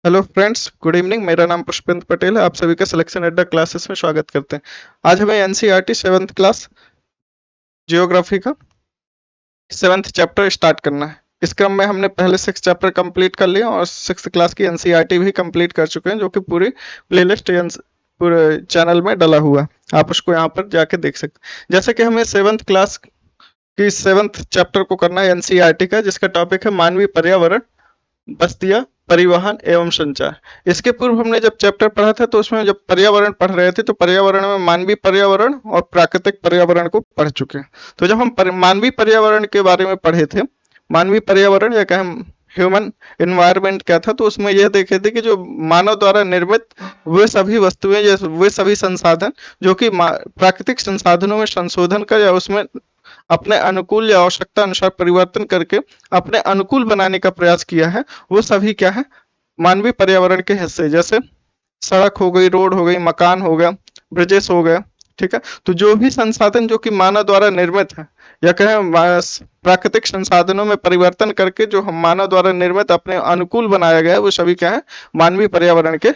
Hello friends, good evening. मेरा नाम पुष्पेंद्र पटेल है। आप सभी का सिलेक्शन अड्डा क्लासेस में स्वागत करते हैं। आज हमें एनसीईआरटी 7th क्लास जियोग्राफी का 7th चैप्टर स्टार्ट करना है। इस क्रम में हमने पहले 6 चैप्टर कंप्लीट कर लिए और 6th क्लास की एनसीईआरटी भी कंप्लीट कर चुके हैं, जो कि पूरी प्लेलिस्ट पूरे चैनल में डला हुआ है। आप उसको यहाँ पर जाके देख सकते हैं। जैसे कि हमें 7th क्लास की 7th चैप्टर को करना है एनसीईआरटी का, जिसका टॉपिक है मानवीय पर्यावरण, बस्तियां, परिवहन एवं संचार। इसके पूर्व हमने जब चैप्टर पढ़ा था तो उसमें जब पर्यावरण पढ़ रहे थे तो पर्यावरण में मानवीय पर्यावरण और प्राकृतिक पर्यावरण को पढ़ चुके हैं। तो जब हम मानवीय पर्यावरण के बारे में पढ़े थे, मानवीय पर्यावरण या कहें ह्यूमन एनवायरनमेंट क्या था, तो उसमें यह देखे थे कि जो मानव द्वारा निर्मित वे सभी वस्तुएं या वे सभी संसाधन जो कि प्राकृतिक संसाधनों में संशोधन कर या उसमें अपने अनुकूल या आवश्यकता अनुसार परिवर्तन करके अपने अनुकूल बनाने का प्रयास किया है, वो सभी क्या है, मानवीय पर्यावरण के हिस्से। जैसे सड़क हो गई, रोड हो गई, मकान हो गया, ब्रिजेस हो गया। ठीक है, तो जो भी संसाधन जो कि मानव द्वारा निर्मित है या कहें प्राकृतिक संसाधनों में परिवर्तन करके जो हम मानव द्वारा निर्मित अपने अनुकूल बनाया गया है, वो सभी क्या है, मानवीय पर्यावरण के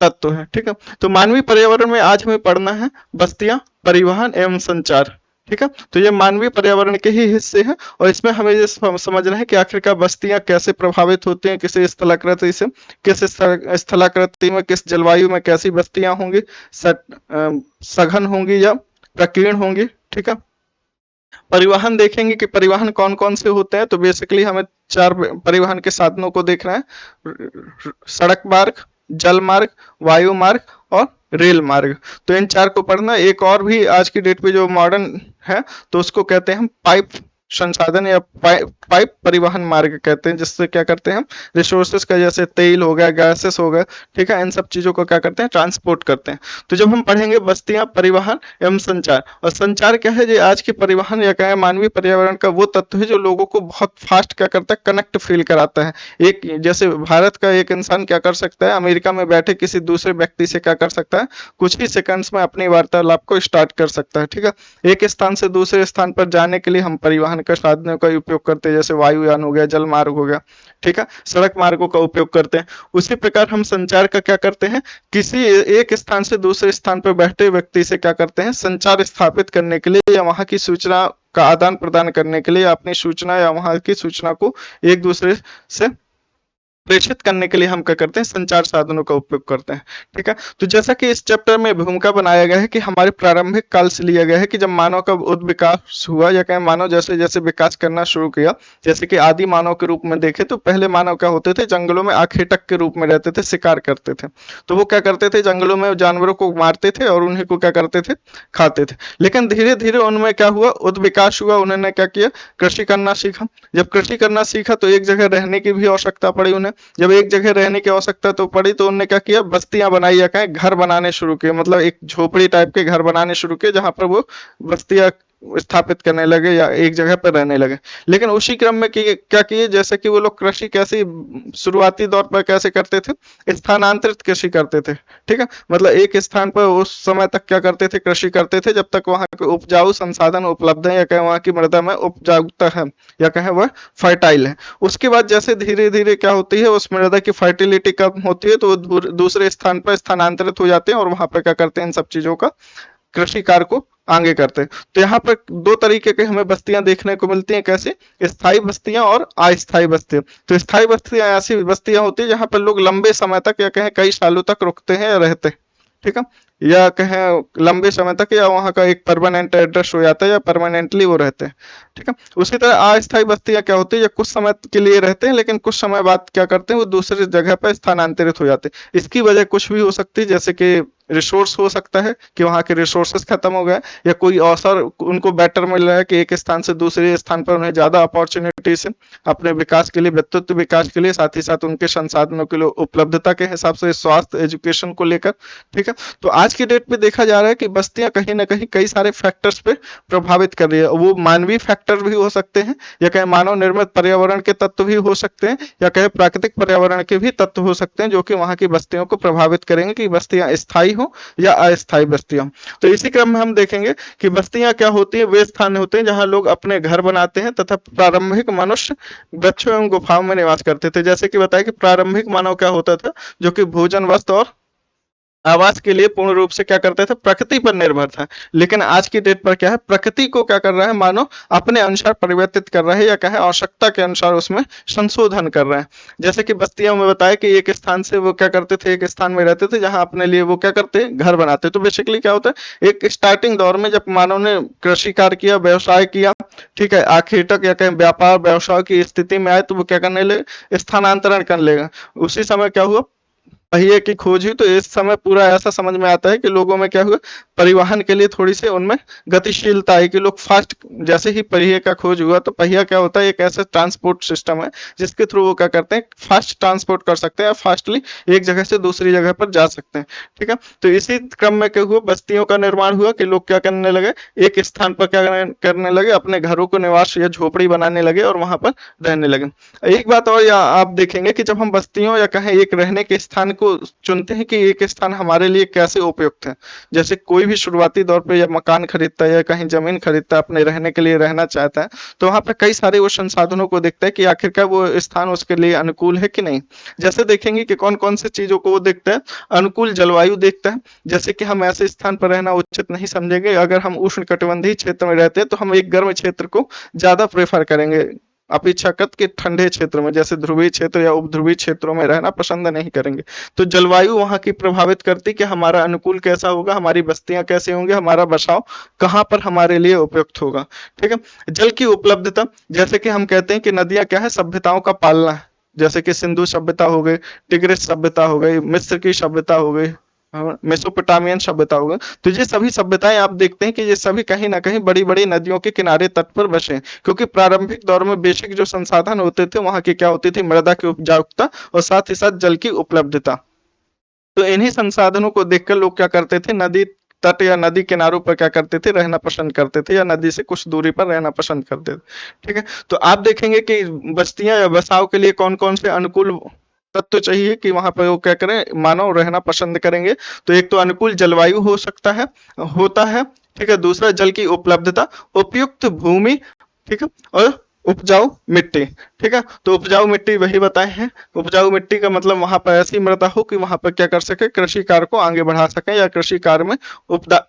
तत्व है। ठीक है, तो मानवीय पर्यावरण में आज हमें पढ़ना है बस्तियां, परिवहन एवं संचार। ठीक है, तो ये मानवीय पर्यावरण के ही हिस्से हैं और इसमें हमें ये समझना है कि आखिरकार बस्तियां कैसे प्रभावित होती हैं, किस स्थलाकृति से, किस स्थलाकृति में, किस जलवायु में कैसी बस्तियां होंगी, सघन होंगी या प्रकीर्ण होंगी। ठीक है, परिवहन देखेंगे कि परिवहन कौन कौन से होते हैं। तो बेसिकली हमें 4 परिवहन के साधनों को देखना है: सड़क मार्ग, जल मार्ग, वायु मार्ग और रेल मार्ग। तो इन 4 को पढ़ना। एक और भी आज की डेट पे जो मॉडर्न है तो उसको कहते हैं हम पाइप संसाधन या पाइप परिवहन मार्ग कहते हैं, जिससे क्या करते हैं हम रिसोर्सेज का, जैसे तेल हो गया, गैसेस हो गया, ठीक है, इन सब चीजों को क्या करते हैं, ट्रांसपोर्ट करते हैं। तो जब हम पढ़ेंगे बस्तियां, परिवहन एवं संचार, और संचार क्या है, ये आज के परिवहन या कहें मानवीय पर्यावरण का वो तत्व है जो लोगों को बहुत फास्ट क्या करता है, कनेक्ट फील कराता है। एक जैसे भारत का एक इंसान क्या कर सकता है, अमेरिका में बैठे किसी दूसरे व्यक्ति से क्या कर सकता है, कुछ ही सेकंड्स में अपनी वार्तालाप को स्टार्ट कर सकता है। ठीक है, एक स्थान से दूसरे स्थान पर जाने के लिए हम परिवहन का साधनों का उपयोग करते हैं, जैसे वायुयान हो गया, जल मार्ग हो गया, ठीक है, सड़क मार्गों का उपयोग करते हैं। उसी प्रकार हम संचार का क्या करते हैं, किसी एक स्थान से दूसरे स्थान पर बैठे व्यक्ति से क्या करते हैं, संचार स्थापित करने के लिए या वहां की सूचना का आदान प्रदान करने के लिए, अपनी सूचना या वहां की सूचना को एक दूसरे से प्रेषित करने के लिए हम क्या करते हैं, संचार साधनों का उपयोग करते हैं। ठीक है, तो जैसा कि इस चैप्टर में भूमिका बनाया गया है कि हमारे प्रारंभिक काल से लिया गया है कि जब मानव का विकास हुआ या कहें मानव जैसे जैसे विकास करना शुरू किया, जैसे कि आदि मानव के रूप में देखे तो पहले मानव क्या होते थे, जंगलों में आखेटक के रूप में रहते थे, शिकार करते थे। तो वो क्या करते थे, जंगलों में जानवरों को मारते थे और उन्हीं को क्या करते थे, खाते थे। लेकिन धीरे धीरे उनमें क्या हुआ, विकास हुआ, उन्होंने क्या किया, कृषि करना सीखा। जब कृषि करना सीखा तो एक जगह रहने की भी आवश्यकता पड़ी उन्हें। जब एक जगह रहने की आवश्यकता तो पड़ी तो उन्होंने क्या किया, बस्तियां बनाई या कहें घर बनाने शुरू किए, मतलब एक झोपड़ी टाइप के घर बनाने शुरू किए जहां पर वो बस्तियां स्थापित करने लगे या एक जगह पर रहने लगे। लेकिन उसी क्रम में क्या किए, जैसे कि वो लोग कृषि कैसे शुरुआती दौर पर कैसे करते थे, स्थानांतरित कृषि करते थे। ठीक है, मतलब एक स्थान पर उस समय तक क्या करते थे, कृषि करते थे जब तक वहां के उपजाऊ संसाधन उपलब्ध है या कहें वहां की मृदा में उपजाऊता है या कहें वह फर्टाइल है। उसके बाद जैसे धीरे धीरे क्या होती है, उस मृदा की फर्टिलिटी कम होती है तो दूसरे स्थान पर स्थानांतरित हो जाते हैं और वहां पर क्या करते हैं, इन सब चीजों का कृषि कार्य को आगे करते हैं। तो यहाँ पर 2 तरीके के हमें बस्तियां देखने को मिलती हैं, कैसे, स्थायी बस्तियां और अस्थायी बस्तियां। तो स्थायी बस्तियां ऐसी बस्तियां होती है जहां पर लोग लंबे समय तक या कहें कई सालों तक रुकते हैं या रहते हैं। ठीक है, या कहें लंबे समय तक, या वहां का एक परमानेंट एड्रेस हो जाता है या परमानेंटली वो रहते हैं। ठीक है, उसी तरह अस्थायी बस्तियां क्या होती है, या कुछ समय के लिए रहते हैं लेकिन कुछ समय बाद क्या करते हैं, वो दूसरी जगह पर स्थानांतरित हो जाते हैं। इसकी वजह कुछ भी हो सकती है, जैसे कि रिसोर्स हो सकता है कि वहां के रिसोर्सेस खत्म हो गए, या कोई अवसर उनको बेटर मिल रहा है कि एक स्थान से दूसरे स्थान पर उन्हें ज्यादा अपॉर्चुनिटी से अपने विकास के लिए, व्यक्तित्व विकास के लिए, साथ ही साथ उनके संसाधनों के लिए उपलब्धता के हिसाब से, स्वास्थ्य एजुकेशन को लेकर। ठीक है, तो आज की डेट पे देखा जा रहा है कि बस्तियां कहीं ना कहीं कई सारे फैक्टर्स पे प्रभावित कर रही है। वो मानवीय फैक्टर भी हो सकते हैं या कहें मानव निर्मित पर्यावरण के तत्व भी हो सकते हैं या कहें प्राकृतिक पर्यावरण के भी तत्व हो सकते हैं जो कि वहां की बस्तियों को प्रभावित करेंगे कि बस्तियां स्थायी हो या अस्थायी बस्तियां। तो इसी क्रम में हम देखेंगे कि बस्तियां क्या होती है, वे स्थान होते हैं जहां लोग अपने घर बनाते हैं तथा प्रारंभिक मनुष्य वृक्षों एवं गुफाओं में निवास करते थे। जैसे कि बताया कि प्रारंभिक मानव क्या होता था, जो कि भोजन, वस्त्र और आवास के लिए पूर्ण रूप से क्या करते थे, प्रकृति पर निर्भर था। लेकिन आज की डेट पर क्या है, प्रकृति को क्या कर रहा है, मानव अपने अनुसार परिवर्तित कर रहा है या क्या है, आवश्यकता के अनुसार उसमें संशोधन कर रहे हैं। जैसे कि बस्तियों में बताया कि एक स्थान से वो क्या करते थे, एक स्थान में रहते थे जहां अपने लिए वो क्या करते, घर बनाते। तो बेसिकली क्या होता है, एक स्टार्टिंग दौर में जब मानव ने कृषि कार्य किया, व्यवसाय किया, ठीक है, आखिर तक या कहीं व्यापार व्यवसाय की स्थिति में आए तो वो क्या करने लगे, स्थानांतरण कर लेगा। उसी समय क्या हुआ, पहिए की खोज हुई। तो इस समय पूरा ऐसा समझ में आता है कि लोगों में क्या हुआ, परिवहन के लिए थोड़ी सी उनमें गतिशीलता आई कि लोग फास्ट, जैसे ही पहिए का खोज हुआ तो पहिया क्या होता है, एक ऐसा ट्रांसपोर्ट सिस्टम है जिसके थ्रू वो क्या करते हैं, फास्ट ट्रांसपोर्ट कर सकते हैं, फास्टली एक जगह से दूसरी जगह पर जा सकते हैं। ठीक है, तो इसी क्रम में क्या हुआ, बस्तियों का निर्माण हुआ कि लोग क्या करने लगे, एक स्थान पर क्या करने लगे, अपने घरों को निवास या झोपड़ी बनाने लगे और वहां पर रहने लगे। एक बात और आप देखेंगे कि जब हम बस्तियों या कहें एक रहने के स्थान को चुनते हैं कि एक स्थान हमारे लिए कैसे उपयुक्त है, जैसे कोई भी शुरुआती दौर पे या मकान खरीदता है या कहीं जमीन खरीदता है, अपने रहने के लिए रहना चाहता है, तो वहां पे कई सारे वो संसाधनों को देखता है कि आखिरकार वो स्थान उसके लिए अनुकूल है कि नहीं। जैसे देखेंगे कि कौन कौन से चीजों को वो देखता है, अनुकूल जलवायु देखता है। जैसे कि हम ऐसे स्थान पर रहना उचित नहीं समझेंगे, अगर हम उष्ण कटिबंधीय क्षेत्र में रहते हैं तो हम एक गर्म क्षेत्र को ज्यादा प्रेफर करेंगे अपेक्षाकृत के ठंडे क्षेत्र में, जैसे ध्रुवीय क्षेत्र या उपध्रुवीय क्षेत्रों में रहना पसंद नहीं करेंगे। तो जलवायु वहां की प्रभावित करती कि हमारा अनुकूल कैसा होगा, हमारी बस्तियां कैसे होंगी, हमारा बसाव कहाँ पर हमारे लिए उपयुक्त होगा। ठीक है, जल की उपलब्धता, जैसे कि हम कहते हैं कि नदियां क्या है, सभ्यताओं का पालना है। जैसे कि सिंधु सभ्यता हो गई, टिग्रिस सभ्यता हो गई, मिस्र की सभ्यता हो गई, मेसोपोटामियन सभ्यता होगा। तो ये सभी सभ्यताएं आप देखते हैं कि ये सभी कहीं ना कहीं बड़ी बड़ी नदियों के किनारे तट पर बसे, क्योंकि प्रारंभिक दौर में बेसिक जो संसाधन होते थे वहां की क्या होती थी, मृदा की उपजाऊता और साथ ही साथ जल की उपलब्धता। तो इन्हीं संसाधनों को देखकर लोग क्या करते थे, नदी तट या नदी किनारों पर क्या करते थे, रहना पसंद करते थे या नदी से कुछ दूरी पर रहना पसंद करते थे। ठीक है, तो आप देखेंगे कि बस्तियां या बसाव के लिए कौन कौन से अनुकूल तत्व चाहिए कि वहां पर वो क्या करें, मानव रहना पसंद करेंगे। तो एक तो अनुकूल जलवायु हो सकता है, होता है। ठीक है, दूसरा जल की उपलब्धता, उपयुक्त भूमि, ठीक है, और उपजाऊ मिट्टी। ठीक है, तो उपजाऊ मिट्टी वही बताए हैं, उपजाऊ मिट्टी का मतलब वहां पर ऐसी मृदा हो कि वहां पर क्या कर सके, कृषि कार्य को आगे बढ़ा सके या कृषि कार्य में उपदा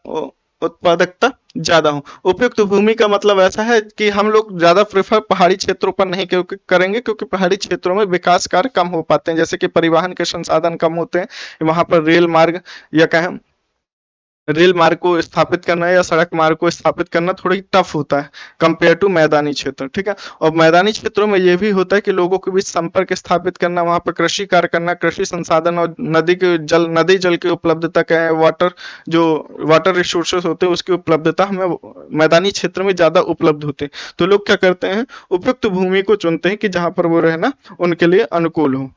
उत्पादकता ज्यादा हो। उपयुक्त भूमि का मतलब ऐसा है कि हम लोग ज्यादा प्रेफर पहाड़ी क्षेत्रों पर नहीं क्योंकि करेंगे, क्योंकि पहाड़ी क्षेत्रों में विकास कार्य कम हो पाते हैं, जैसे कि परिवहन के संसाधन कम होते हैं, वहां पर रेल मार्ग या कहें रेल मार्ग को स्थापित करना या सड़क मार्ग को स्थापित करना थोड़ी टफ होता है कंपेयर टू मैदानी क्षेत्र। ठीक है, और मैदानी क्षेत्रों में ये भी होता है कि लोगों के बीच संपर्क स्थापित करना, वहां पर कृषि कार्य करना, कृषि संसाधन और नदी जल की उपलब्धता क्या है, जो वाटर रिसोर्सेज होते हैं उसकी उपलब्धता हमें मैदानी क्षेत्र में ज्यादा उपलब्ध होते हैं। तो लोग क्या करते हैं, उपयुक्त भूमि को चुनते हैं कि जहां पर वो रहना उनके लिए अनुकूल हो।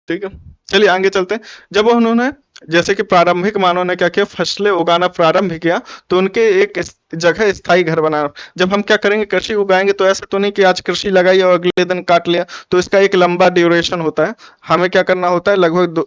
ठीक है, चलिए आगे चलते हैं। जब उन्होंने, जैसे कि प्रारंभिक मानव ने क्या किया, फसलें उगाना प्रारंभ किया, तो उनके एक जगह स्थायी घर बनाया। जब हम क्या करेंगे, कृषि उगाएंगे, तो ऐसा तो नहीं कि आज कृषि लगाई और अगले दिन काट लिया, तो इसका एक लंबा ड्यूरेशन होता है। हमें क्या करना होता है, लगभग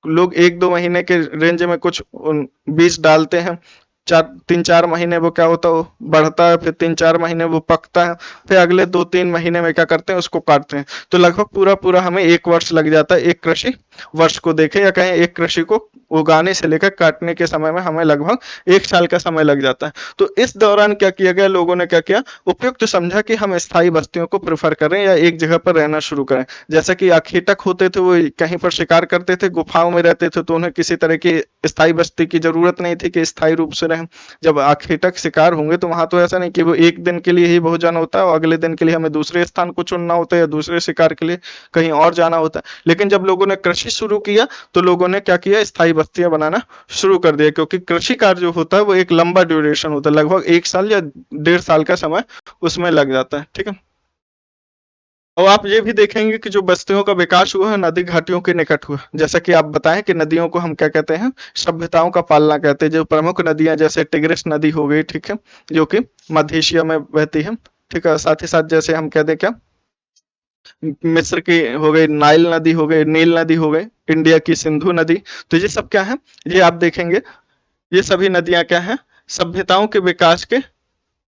लोग 1-2 महीने के रेंज में कुछ बीज डालते हैं, 3-4 महीने वो क्या होता है, बढ़ता है, फिर 3-4 महीने वो पकता है, फिर अगले 2-3 महीने में क्या करते हैं, उसको काटते हैं। तो लगभग पूरा पूरा हमें 1 वर्ष लग जाता है एक कृषि वर्ष को देखें, या कहें एक कृषि को उगाने से लेकर काटने के समय में हमें लगभग 1 साल का समय लग जाता है। तो इस दौरान क्या किया गया, लोगों ने क्या किया, उपयुक्त समझा कि हम स्थायी बस्तियों को प्रेफर करें या एक जगह पर रहना शुरू करें। जैसा कि आखेटक होते थे, वो कहीं पर शिकार करते थे, गुफाओं में रहते थे, तो उन्हें किसी तरह की स्थायी बस्ती की जरूरत नहीं थी कि स्थायी रूप से रहें। जब आखेटक शिकार होंगे तो वहां तो ऐसा नहीं कि वो एक दिन के लिए ही भोजन होता है और अगले दिन के लिए हमें दूसरे स्थान को चुनना होता है या दूसरे शिकार के लिए कहीं और जाना होता है। लेकिन जब लोगों ने कृषि शुरू किया तो लोगों ने क्या किया, स्थायी बस्तियां बनाना शुरू कर दिया, क्योंकि कृषि कार्य जो होता है वो एक लंबा ड्यूरेशन होता है, लगभग 1 साल या 1.5 साल का समय उसमें लग जाता है। ठीक है, और आप ये भी देखेंगे कि जो बस्तियों का विकास हुआ है नदी घाटियों के निकट हुआ। जैसा कि आप बताएं कि नदियों को हम क्या कहते हैं, सभ्यताओं का पालना कहते हैं। जो प्रमुख नदियां जैसे टिग्रिस नदी हो गई, ठीक है, जो कि मध्य एशिया में बहती है। ठीक है, साथ ही साथ जैसे हम कहते हैं क्या, मिस्र की हो गई नाइल नदी हो गई, नील नदी हो गई, इंडिया की सिंधु नदी। तो ये सब क्या है, ये आप देखेंगे ये सभी नदियां क्या है, सभ्यताओं के विकास के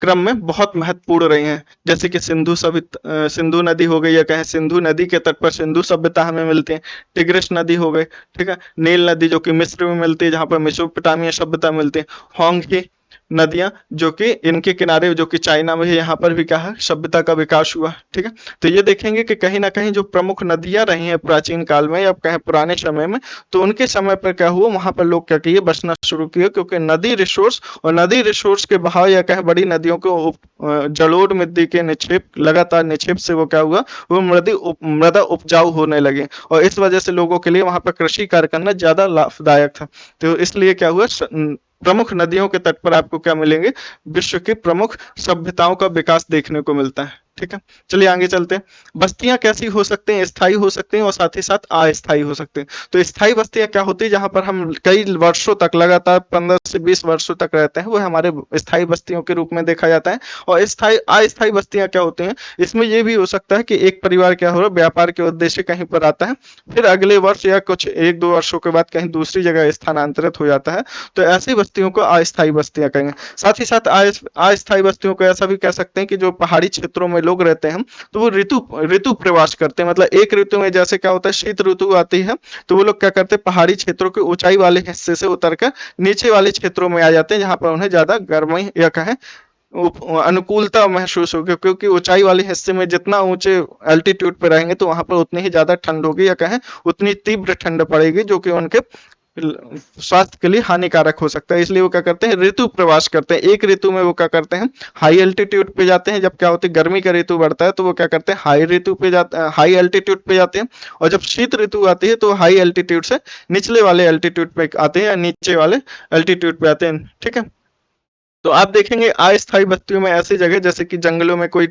क्रम में बहुत महत्वपूर्ण रही हैं। जैसे कि सिंधु नदी हो गई, या कहें सिंधु नदी के तट पर सिंधु सभ्यता हमें मिलती है। टिग्रिस नदी हो गई, ठीक है। नील नदी जो कि मिस्र में मिलती है, जहाँ पर मेसोपोटामिया सभ्यता मिलती है। होंग की नदियां जो कि इनके किनारे जो कि चाइना में है, यहाँ पर भी क्या है, सभ्यता का विकास हुआ, ठीक है। तो ये देखेंगे कि कहीं ना कहीं जो प्रमुख नदियां रही हैं प्राचीन काल में या कहें पुराने समय में, तो उनके समय पर क्या हुआ, वहां पर लोग क्या किए, बसना शुरू किए, क्योंकि नदी रिसोर्स और नदी रिसोर्स के बहाव या कहें बड़ी नदियों को जलोढ़ मिट्टी के निक्षेप, लगातार निक्षेप से वो क्या हुआ, वो मृदा उपजाऊ होने लगे, और इस वजह से लोगों के लिए वहां पर कृषि कार्य करना ज्यादा लाभदायक था। तो इसलिए क्या हुआ, प्रमुख नदियों के तट पर आपको क्या मिलेंगे, विश्व की प्रमुख सभ्यताओं का विकास देखने को मिलता है, ठीक है। चलिए आगे चलते हैं। बस्तियां कैसी हो सकती हैं, स्थायी हो सकती हैं और साथ ही साथ अस्थायी हो सकती हैं। तो स्थायी बस्तियां क्या होती है, जहां पर हम कई वर्षों तक, लगातार 15 से 20 वर्षों तक रहते हैं, वो हमारे स्थायी बस्तियों के रूप में देखा जाता है। और स्थायी अस्थायी बस्तियां क्या होती हैं, इसमें यह भी हो सकता है कि एक परिवार क्या हो रहा है, व्यापार के उद्देश्य कहीं पर आता है, फिर अगले वर्ष या कुछ 1-2 वर्षों के बाद कहीं दूसरी जगह स्थानांतरित हो जाता है, तो ऐसी बस्तियों को अस्थायी बस्तियां कहेंगे। साथ ही साथ अस्थायी बस्तियों को ऐसा भी कह सकते हैं कि जो पहाड़ी क्षेत्रों में लोग रहते हैं, तो वो ऋतु ऋतु प्रवास करते हैं। मतलब एक ऋतु में जैसे क्या होता है, शीत ऋतु आती है, तो वो लोग क्या करते हैं, पहाड़ी क्षेत्रों के ऊंचाई वाले हिस्से से उतरकर नीचे वाले क्षेत्रों में आ जाते हैं, जहां पर उन्हें ज्यादा गर्मी या कहें अनुकूलता महसूस होगी, क्योंकि ऊंचाई वाले हिस्से में जितना ऊंचे एल्टीट्यूड पे रहेंगे, तो वहां पर उतनी ही ज्यादा ठंड होगी, या कहें उतनी तीव्र ठंड पड़ेगी, जो कि उनके स्वास्थ्य के लिए हानिकारक हो सकता है। इसलिए वो क्या करते हैं, ऋतु प्रवास करते हैं। एक ऋतु में वो क्या करते हैं, हाई एल्टीट्यूड पे जाते हैं। जब क्या होती है, गर्मी का ऋतु बढ़ता है, तो वो क्या करते हैं, हाई एल्टीट्यूड पे जाते हैं। और जब शीत ऋतु आती है, तो हाई एल्टीट्यूड से निचले वाले एल्टीट्यूड पे आते हैं, या नीचे वाले एल्टीट्यूड पे आते हैं, ठीक है। तो आप देखेंगे अस्थायी बस्तियों में ऐसी जगह, जैसे कि जंगलों में कोई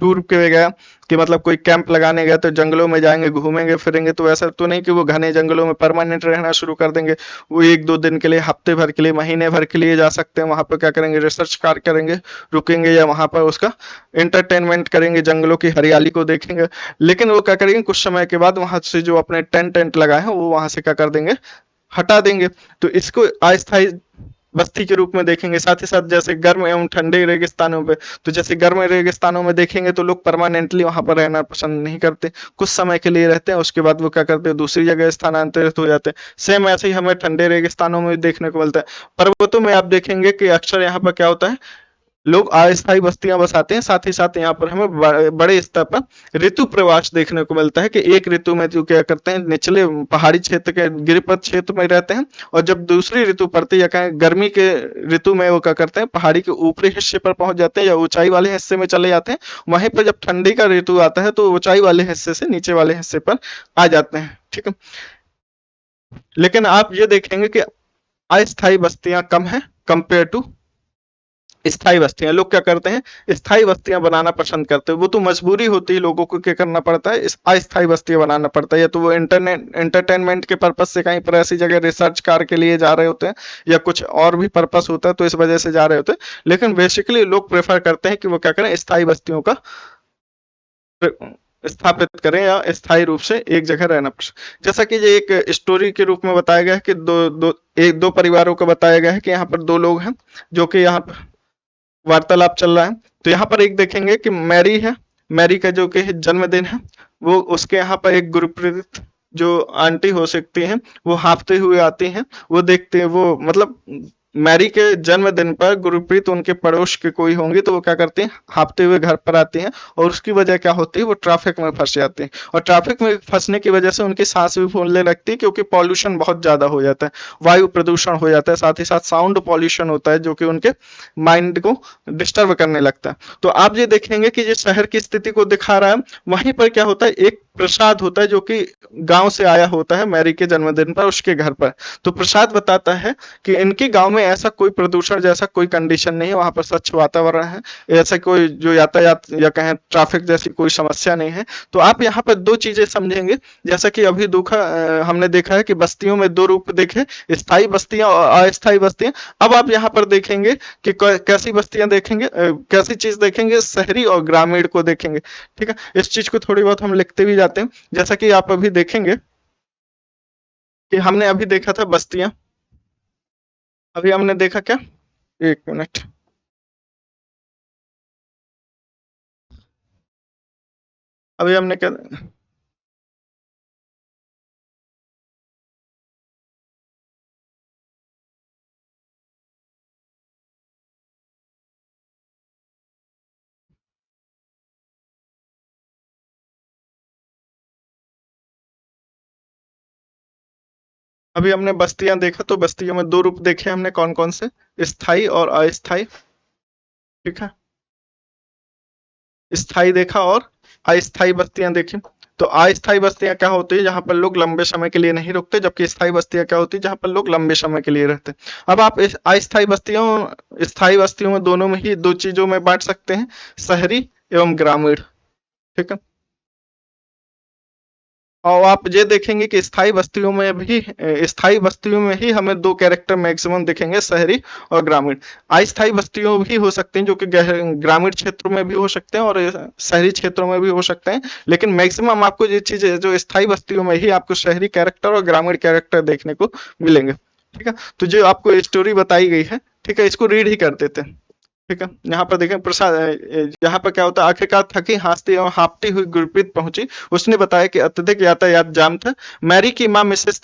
टूर पे गया, कि मतलब कोई कैंप लगाने गया, तो जंगलों में जाएंगे, घूमेंगे फिरेंगे, तो ऐसा तो नहीं कि वो घने जंगलों में परमानेंट रहना शुरू कर देंगे। वो 1-2 दिन के लिए, हफ्ते भर के लिए, महीने भर के लिए जा सकते हैं। वहां पर क्या करेंगे, रिसर्च कार्य करेंगे, रुकेंगे, या वहां पर उसका एंटरटेनमेंट करेंगे, जंगलों की हरियाली को देखेंगे। लेकिन वो क्या करेंगे, कुछ समय के बाद वहां से जो अपने टेंट लगाए हैं, वो वहां से क्या कर देंगे, हटा देंगे। तो इसको अस्थायी बस्ती के रूप में देखेंगे। साथ ही साथ जैसे गर्म एवं ठंडे रेगिस्तानों पे, तो जैसे गर्म रेगिस्तानों में देखेंगे, तो लोग परमानेंटली वहां पर रहना पसंद नहीं करते, कुछ समय के लिए रहते हैं, उसके बाद वो क्या करते हैं, दूसरी जगह स्थानांतरित हो जाते हैं। सेम ऐसे ही हमें ठंडे रेगिस्तानों में देखने को मिलता है। पर्वतों में आप देखेंगे कि अक्सर यहाँ पर क्या होता है, लोग अस्थायी बस्तियां बसाते हैं। साथ ही साथ यहाँ पर हमें बड़े स्तर पर ऋतु प्रवास देखने को मिलता है, कि एक ऋतु में जो क्या करते हैं, निचले पहाड़ी क्षेत्र के गिरिपथ क्षेत्र में रहते हैं, और जब दूसरी ऋतु पड़ती है, या कहें गर्मी के ऋतु में, वो क्या करते हैं, पहाड़ी के ऊपरी हिस्से पर पहुंच जाते हैं, या ऊंचाई वाले हिस्से में चले जाते हैं। वहीं पर जब ठंडी का ऋतु आता है, तो ऊंचाई वाले हिस्से से नीचे वाले हिस्से पर आ जाते हैं, ठीक है। लेकिन आप ये देखेंगे कि अस्थायी बस्तियां कम है कंपेयर टू स्थायी बस्तियां। लोग क्या करते हैं, स्थायी बस्तियां बनाना पसंद करते हैं। वो तो मजबूरी होती है, लोगों को क्या करना पड़ता है, अस्थायी बस्तियां बनाना पड़ता है, या तो वो एंटरटेनमेंट के पर्पज से कहीं पर ऐसी जगह रिसर्च कार्य के लिए जा रहे होते हैं, या कुछ और भी पर्पस होता है, तो इस वजह से जा रहे होते हैं। लेकिन बेसिकली लोग प्रेफर करते हैं कि वो क्या करें, स्थायी बस्तियों का स्थापित करें, या स्थायी रूप से एक जगह रहना पसंद। जैसा कि ये एक स्टोरी के रूप में बताया गया है, कि दो परिवारों को बताया गया है, कि यहाँ पर दो लोग हैं, जो कि यहाँ पर वार्तालाप चल रहा है। तो यहाँ पर एक देखेंगे कि मैरी है, मैरी का जो कि जन्मदिन है, वो उसके यहाँ पर एक गुरप्रीत जो आंटी हो सकती हैं, वो हाँफते हुए आती हैं। वो देखते हैं, वो मतलब मैरी के जन्मदिन पर गुरप्रीत उनके पड़ोस के कोई होंगे, तो वो क्या करते हैं, हाँफते हुए घर पर आती हैं, और उसकी वजह क्या होती है, वो ट्रैफिक में फंस जाती हैं। और ट्रैफिक में फंसने की वजह से उनकी सांस भी फूलने लगती है, क्योंकि पॉल्यूशन बहुत ज्यादा हो जाता है, वायु प्रदूषण हो जाता है, साथ ही साथ साउंड पॉल्यूशन होता है, जो कि उनके माइंड को डिस्टर्ब करने लगता है। तो आप ये देखेंगे कि जिस शहर की स्थिति को दिखा रहा है, वहीं पर क्या होता है, एक प्रसाद होता है जो कि गांव से आया होता है मैरी के जन्मदिन पर उसके घर पर। तो प्रसाद बताता है कि इनके गांव में ऐसा कोई प्रदूषण जैसा कोई कंडीशन नहीं है, वहां पर स्वच्छ वातावरण है, ऐसा कोई जो यातायात या कहें ट्रैफिक जैसी कोई समस्या नहीं है। तो आप यहाँ पर दो चीजें समझेंगे, जैसा कि अभी हमने देखा है कि बस्तियों में दो रूप देखे, स्थायी बस्तियां और अस्थायी बस्तियां। अब आप यहाँ पर देखेंगे कि कैसी बस्तियां देखेंगे, कैसी चीज देखेंगे, शहरी और ग्रामीण को देखेंगे। ठीक है, इस चीज को थोड़ी बहुत हम लिखते भी जाते हैं। जैसा कि आप अभी देखेंगे कि हमने अभी देखा था बस्तियां, अभी हमने देखा क्या, एक मिनट, अभी हमने क्या, अभी हमने बस्तियां देखा, तो बस्तियों में दो रूप देखे हमने, कौन कौन से, स्थाई और अस्थाई। ठीक है, स्थाई देखा और अस्थाई बस्तियां देखी। तो अस्थाई बस्तियां क्या होती है, जहां पर लोग लंबे समय के लिए नहीं रुकते, जबकि स्थायी बस्तियां क्या होती है, जहां पर लोग लंबे समय के लिए रहते हैं। अब आप इस अस्थाई बस्तियों स्थायी बस्तियों में दोनों में ही दो चीजों में बांट सकते हैं, शहरी एवं ग्रामीण। ठीक है, और आप ये देखेंगे कि स्थायी बस्तियों में ही हमें दो कैरेक्टर मैक्सिमम दिखेंगे, शहरी और ग्रामीण। अस्थायी बस्तियों भी हो सकती हैं जो कि ग्रामीण क्षेत्रों में भी हो सकते हैं और शहरी क्षेत्रों में भी हो सकते हैं, लेकिन मैक्सिमम आपको ये चीजें जो स्थायी बस्तियों में ही आपको शहरी कैरेक्टर और ग्रामीण कैरेक्टर देखने को मिलेंगे। ठीक है, तो जो आपको स्टोरी बताई गई है, ठीक है, इसको रीड ही कर देते हैं। ठीक है, यहाँ पर देखें प्रसाद, यहाँ पर क्या होता है, आखिरकार थकी हांसती एवं हाँफती हुई गुरप्रीत पहुंची। उसने बताया कि अत्यधिक यातायात जाम था। मैरी की मां मिसेस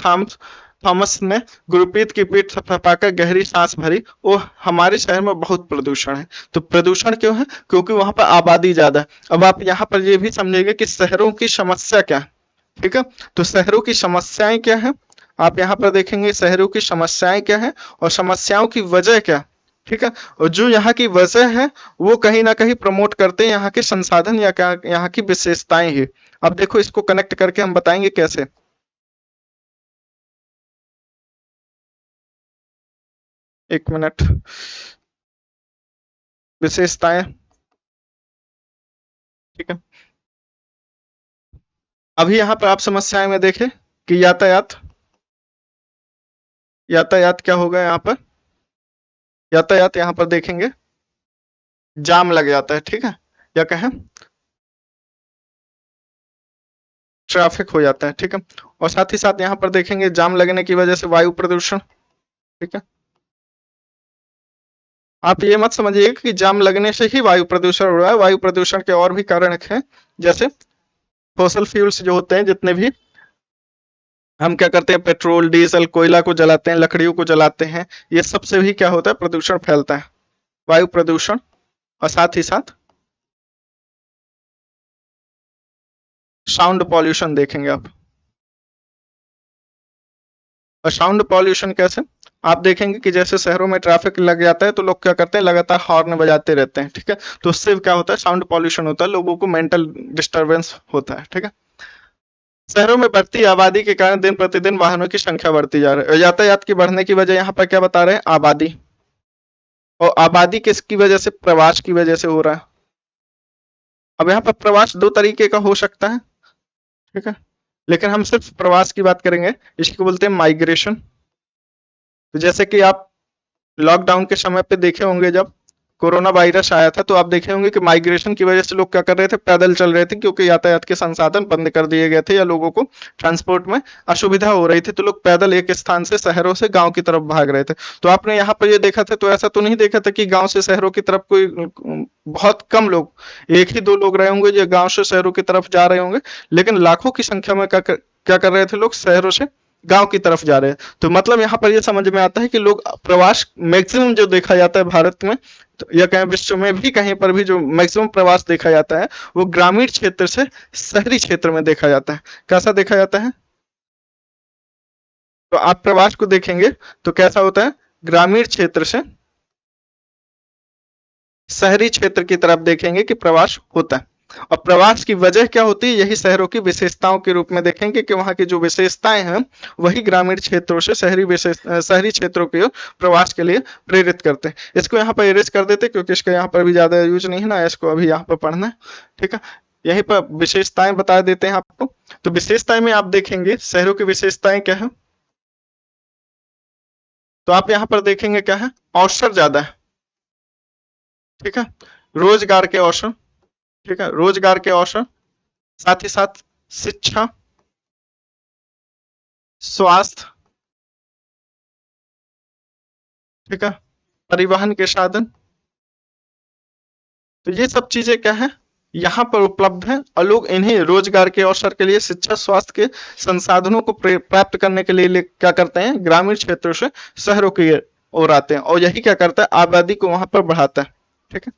थॉमस ने गुरप्रीत की पीठ थपथपाकर गहरी सांस भरी। ओह, हमारे शहर में बहुत प्रदूषण है। तो प्रदूषण क्यों है, क्योंकि वहां पर आबादी ज्यादा है। अब आप यहाँ पर ये भी समझेंगे कि शहरों की समस्या क्या है। ठीक है, तो शहरों की समस्याएं क्या है, आप यहाँ पर देखेंगे शहरों की समस्याएं क्या है और समस्याओं की वजह क्या है। ठीक है, और जो यहाँ की वजह है वो कहीं ना कहीं प्रमोट करते हैं यहाँ के संसाधन या क्या यहाँ की विशेषताएं ही। अब देखो इसको कनेक्ट करके हम बताएंगे कैसे। एक मिनट, विशेषताएं। ठीक है, अभी यहाँ पर आप समस्याएं में देखें कि यातायात, यातायात क्या होगा यहाँ पर, यातायात यहाँ पर देखेंगे जाम लग जाता है। ठीक है, या कहें ट्रैफिक हो जाता है। ठीक है, और साथ ही साथ यहाँ पर देखेंगे जाम लगने की वजह से वायु प्रदूषण। ठीक है, आप ये मत समझिए कि जाम लगने से ही वायु प्रदूषण हो रहा है, वायु प्रदूषण के और भी कारण हैं, जैसे फॉसल फ्यूल्स जो होते हैं जितने भी, हम क्या करते हैं, पेट्रोल डीजल कोयला को जलाते हैं, लकड़ियों को जलाते हैं, ये सबसे भी क्या होता है, प्रदूषण फैलता है, वायु प्रदूषण। और साथ ही साथ साउंड पॉल्यूशन देखेंगे आप। और साउंड पॉल्यूशन कैसे, आप देखेंगे कि जैसे शहरों में ट्रैफिक लग जाता है तो लोग क्या करते हैं, लगातार हॉर्न बजाते रहते हैं। ठीक है, तो उससे क्या होता है, साउंड पॉल्यूशन होता है, लोगों को मेंटल डिस्टरबेंस होता है। ठीक है, शहरों में बढ़ती आबादी के कारण दिन प्रतिदिन वाहनों की संख्या बढ़ती जा रही है। यातायात की बढ़ने की वजह यहाँ पर क्या बता रहे हैं, आबादी। और आबादी किसकी वजह से, प्रवास की वजह से हो रहा है। अब यहाँ पर प्रवास दो तरीके का हो सकता है। ठीक है, लेकिन हम सिर्फ प्रवास की बात करेंगे, इसको बोलते हैं माइग्रेशन। तो जैसे कि आप लॉकडाउन के समय पे देखे होंगे, जब कोरोना वायरस आया था तो आप देखे होंगे कि माइग्रेशन की वजह से लोग क्या कर रहे थे, पैदल चल रहे थे, क्योंकि यातायात के संसाधन बंद कर दिए गए थे या लोगों को ट्रांसपोर्ट में असुविधा हो रही थी, तो लोग पैदल एक स्थान से शहरों से गांव की तरफ भाग रहे थे। तो आपने यहाँ पर ये देखा था, तो ऐसा तो नहीं देखा था कि गांव से शहरों की तरफ कोई, बहुत कम लोग, एक ही दो लोग रहे होंगे जो गांव से शहरों की तरफ जा रहे होंगे, लेकिन लाखों की संख्या में क्या कर रहे थे, लोग शहरों से गांव की तरफ जा रहे हैं। तो मतलब यहाँ पर ये समझ में आता है कि लोग प्रवास मैक्सिमम जो देखा जाता है भारत में, तो या कहीं विश्व में भी कहीं पर भी जो मैक्सिमम प्रवास देखा जाता है वो ग्रामीण क्षेत्र से शहरी क्षेत्र में देखा जाता है। कैसा देखा जाता है, तो आप प्रवास को देखेंगे तो कैसा होता है, ग्रामीण क्षेत्र से शहरी क्षेत्र की तरफ देखेंगे कि प्रवास होता है। और प्रवास की वजह क्या होती है, यही शहरों की विशेषताओं के रूप में देखेंगे कि वहाँ की जो विशेषताएं हैं वही ग्रामीण क्षेत्रों से शहरी क्षेत्रों के प्रवास के लिए प्रेरित करते हैं। इसको यहाँ पर इरेज कर देते क्योंकि इसका यहाँ पर भी ज्यादा यूज नहीं है ना, इसको अभी यहाँ पर पढ़ना है। ठीक है, यहीं पर विशेषताएं बता देते हैं आपको। तो विशेषताएं में आप देखेंगे शहरों की विशेषताएं क्या है, तो आप यहाँ पर देखेंगे क्या है, अवसर ज्यादा है। ठीक है, रोजगार के अवसर, ठीक है, रोजगार के अवसर, साथ ही साथ शिक्षा, स्वास्थ्य, ठीक है, परिवहन के साधन। तो ये सब चीजें क्या है, यहाँ पर उपलब्ध है और लोग इन्हीं रोजगार के अवसर के लिए, शिक्षा स्वास्थ्य के संसाधनों को प्राप्त करने के लिए क्या करते हैं, ग्रामीण क्षेत्रों से शहरों की ओर आते हैं और यही क्या करता है, आबादी को वहां पर बढ़ाता है। ठीक है,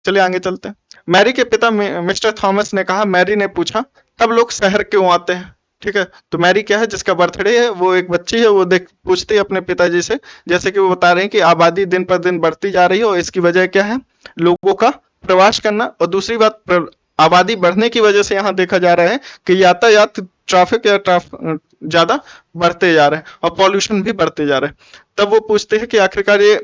चलिए आगे चलते हैं। मैरी के पिता मिस्टर थॉमस ने कहा, मैरी ने पूछा, तब लोग शहर क्यों आते हैं। ठीक है, तो मैरी क्या है, जिसका बर्थडे है, वो एक बच्ची है, वो देख पूछती है अपने पिताजी से, जैसे कि वो बता रहे हैं कि आबादी दिन पर दिन बढ़ती जा रही है और इसकी वजह क्या है, लोगों का प्रवास करना। और दूसरी बात, आबादी बढ़ने की वजह से यहाँ देखा जा रहा है कि यातायात, ट्रैफिक ज्यादा बढ़ते जा रहे हैं और पॉल्यूशन भी बढ़ते जा रहे हैं। तब वो पूछते हैं कि आखिरकार ये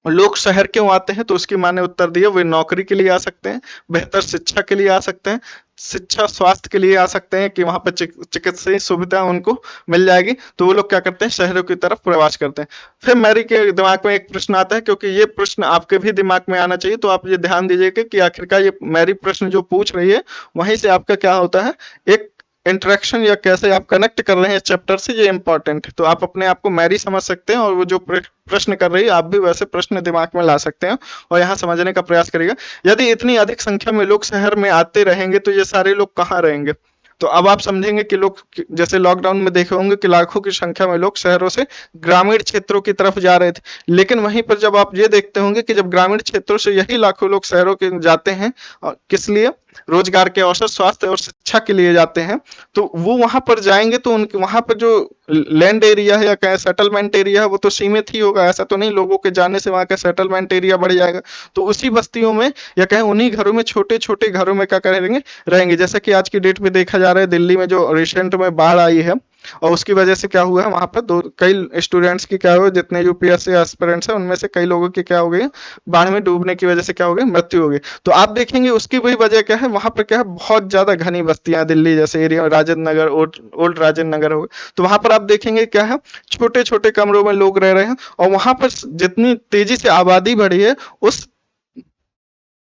लोग शहर क्यों आते हैं, तो उसकी माँ ने उत्तर दिया, वे नौकरी के लिए आ सकते हैं, बेहतर शिक्षा के लिए आ सकते हैं, शिक्षा स्वास्थ्य के लिए आ सकते हैं कि वहां पर चिकित्सीय सुविधा उनको मिल जाएगी, तो वो लोग क्या करते हैं, शहरों की तरफ प्रवास करते हैं। फिर मैरी के दिमाग में एक प्रश्न आता है, क्योंकि ये प्रश्न आपके भी दिमाग में आना चाहिए, तो आप ये ध्यान दीजिएगा कि आखिरकार ये मैरी प्रश्न जो पूछ रही है वहीं से आपका क्या होता है, एक इंटरेक्शन या कैसे आप कनेक्ट कर रहे हैं चैप्टर से, ये इंपॉर्टेंट है। तो आप अपने आप को मैरी समझ सकते हैं और वो जो प्रश्न कर रही है आप भी वैसे प्रश्न दिमाग में ला सकते हैं और यहाँ समझने का प्रयास करिएगा। यदि इतनी अधिक संख्या में लोग शहर में आते रहेंगे तो ये सारे लोग कहाँ रहेंगे। तो अब आप समझेंगे कि लोग, जैसे लॉकडाउन में देखे होंगे कि लाखों की संख्या में लोग शहरों से ग्रामीण क्षेत्रों की तरफ जा रहे थे, लेकिन वहीं पर जब आप ये देखते होंगे कि जब ग्रामीण क्षेत्रों से यही लाखों लोग शहरों के जाते हैं, किस लिए, रोजगार के अवसर, स्वास्थ्य और शिक्षा के लिए जाते हैं, तो वो वहां पर जाएंगे तो उनके वहां पर जो लैंड एरिया है या कहें सेटलमेंट एरिया है वो तो सीमित ही होगा। ऐसा तो नहीं लोगों के जाने से वहां का सेटलमेंट एरिया बढ़ जाएगा। तो उसी बस्तियों में या कहें उन्हीं घरों में, छोटे छोटे घरों में क्या करेंगे, रहेंगे। जैसे कि आज की डेट में देखा जा रहा है, दिल्ली में जो रिसेंट में बाढ़ आई है और उसकी वजह से क्या हुआ है, वहां पर कई स्टूडेंट्स की क्या हुआ, जितने यूपीएससी एस्पिरेंट्स हैं उनमें से कई लोगों की क्या हो गई, बाढ़ में डूबने की वजह से क्या हो गई, मृत्यु हो गई। तो आप देखेंगे उसकी वही वजह क्या है, वहां पर क्या है, बहुत ज्यादा घनी बस्तियां, दिल्ली जैसे एरिया, राजेंद्र नगर, ओल्ड राजेंद्र नगर हो गए, तो वहां पर आप देखेंगे क्या है, छोटे छोटे कमरों में लोग रह रहे हैं और वहां पर जितनी तेजी से आबादी बढ़ी है, उस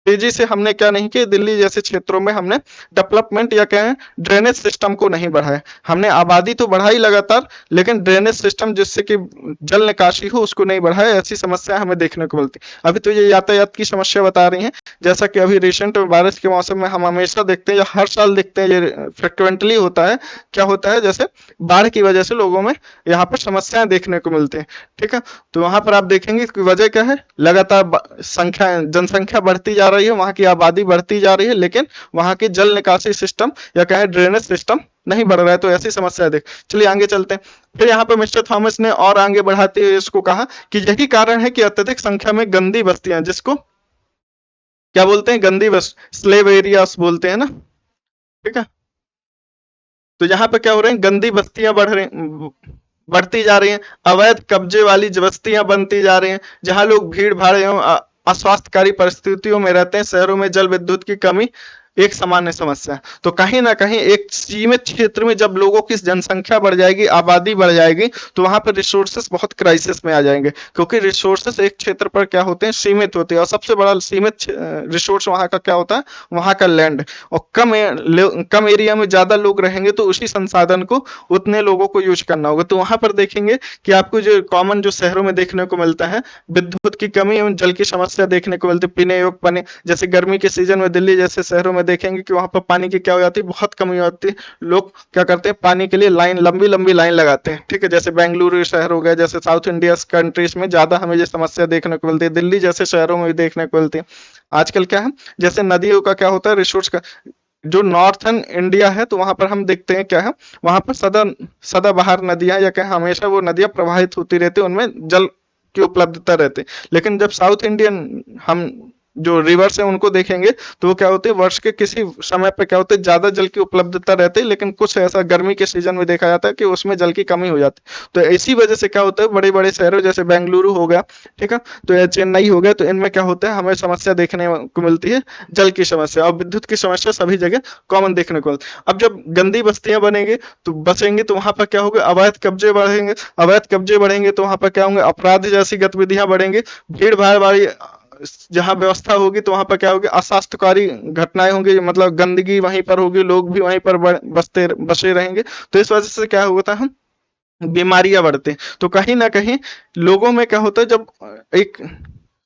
तेजी से हमने क्या नहीं किया, दिल्ली जैसे क्षेत्रों में हमने डेवलपमेंट या कहें ड्रेनेज सिस्टम को नहीं बढ़ाया। हमने आबादी तो बढ़ाई लगातार, लेकिन ड्रेनेज सिस्टम जिससे कि जल निकासी हो उसको नहीं बढ़ाया। ऐसी समस्या हमें देखने को मिलती। अभी तो ये यातायात की समस्या बता रही है, जैसा कि अभी रिसेंट बारिश के मौसम में हम हमेशा देखते हैं या हर साल देखते हैं, ये फ्रिक्वेंटली होता है। क्या होता है, जैसे बाढ़ की वजह से लोगों में यहाँ पर समस्याएं देखने को मिलती है। ठीक है, तो वहां पर आप देखेंगे कि वजह क्या है, लगातार जनसंख्या बढ़ती जा रही है, वहां की आबादी बढ़ती जा रही है, लेकिन वहां की जल निकासी सिस्टम या कहें ड्रेनेज सिस्टम नहीं बढ़ रहा है। तो ऐसी समस्या देख, चलिए आगे चलते हैं। फिर यहाँ पर मिस्टर थॉमस ने और आगे बढ़ाते हुए इसको कहा कि यही कारण है कि अत्यधिक संख्या में गंदी बस्तियां, जिसको क्या बोलते हैं, गंदी बस्ती, स्लेव एरियास बोलते हैं ना। ठीक है, तो यहाँ पे क्या हो रहे हैं, गंदी बस्तियां बढ़ती जा रही हैं, अवैध कब्जे वाली बस्तियां बनती जा रही हैं, जहां लोग भीड़ भाड़ एवं अस्वास्थ्यकारी परिस्थितियों में रहते हैं। शहरों में जल विद्युत की कमी एक सामान्य समस्या। तो कहीं ना कहीं एक सीमित क्षेत्र में जब लोगों की जनसंख्या बढ़ जाएगी, आबादी बढ़ जाएगी, तो वहां पर रिसोर्सेस बहुत क्राइसिस में आ जाएंगे, क्योंकि रिसोर्सेस एक क्षेत्र पर क्या होते हैं, सीमित होते हैं। और सबसे बड़ा सीमित रिसोर्स वहां का क्या होता है, वहां का लैंड। और कम एरिया में ज्यादा लोग रहेंगे तो उसी संसाधन को उतने लोगों को यूज करना होगा। तो वहां पर देखेंगे कि आपको जो कॉमन जो शहरों में देखने को मिलता है, विद्युत की कमी एवं जल की समस्या देखने को मिलती है। पीने योग्य पानी, जैसे गर्मी के सीजन में दिल्ली जैसे शहरों में देखेंगे कि वहां पर पानी की क्या हो जाती है, बहुत कमी होती है। लोग क्या करते हैं, पानी के लिए लाइन, लंबी लंबी लाइन लगाते हैं। ठीक है, जैसे बेंगलुरु शहर हो गया, जैसे साउथ इंडिया कंट्रीज में ज्यादा हमें ये समस्या देखने को मिलती है, दिल्ली जैसे शहरों में भी देखने को मिलती है। आजकल क्या है, जैसे नदियों का क्या होता है, रिसोर्स का, जो नॉर्थन इंडिया है तो वहां पर हम देखते हैं क्या है, वहां पर सदाबहार नदियां या क्या हमेशा वो नदियां प्रवाहित होती रहती है, उनमें जल की उपलब्धता रहती है। लेकिन जब साउथ इंडियन हम जो रिवर्स है उनको देखेंगे तो वो क्या होते हैं, वर्ष के किसी समय पे क्या होते हैं, ज्यादा जल की उपलब्धता रहती है, लेकिन कुछ ऐसा गर्मी के सीजन में देखा जाता है कि उसमें जल की कमी हो जाती है। तो इसी वजह से क्या होता है, बड़े बड़े शहरों जैसे बेंगलुरु हो गया, ठीक है, तो या चेन्नई हो गया, तो इनमें क्या होता है, हमें समस्या देखने को मिलती है, जल की समस्या और विद्युत की समस्या सभी जगह कॉमन देखने को मिलती है। अब जब गंदी बस्तियां बनेंगी तो बसेंगे तो वहां पर क्या होगा, अवैध कब्जे बढ़ेंगे, अवैध कब्जे बढ़ेंगे तो वहां पर क्या होंगे, अपराध जैसी गतिविधियां बढ़ेंगे, भीड़ भाड़ वाली जहाँ व्यवस्था होगी तो वहां पर क्या होगी, अस्वास्थ्यकारी घटनाएं होंगी, मतलब गंदगी वहीं पर होगी, लोग भी वहीं पर बसते बसे रहेंगे। तो इस वजह से क्या होता है, बीमारियां बढ़ती हैं। तो कहीं ना कहीं लोगों में क्या होता है, जब एक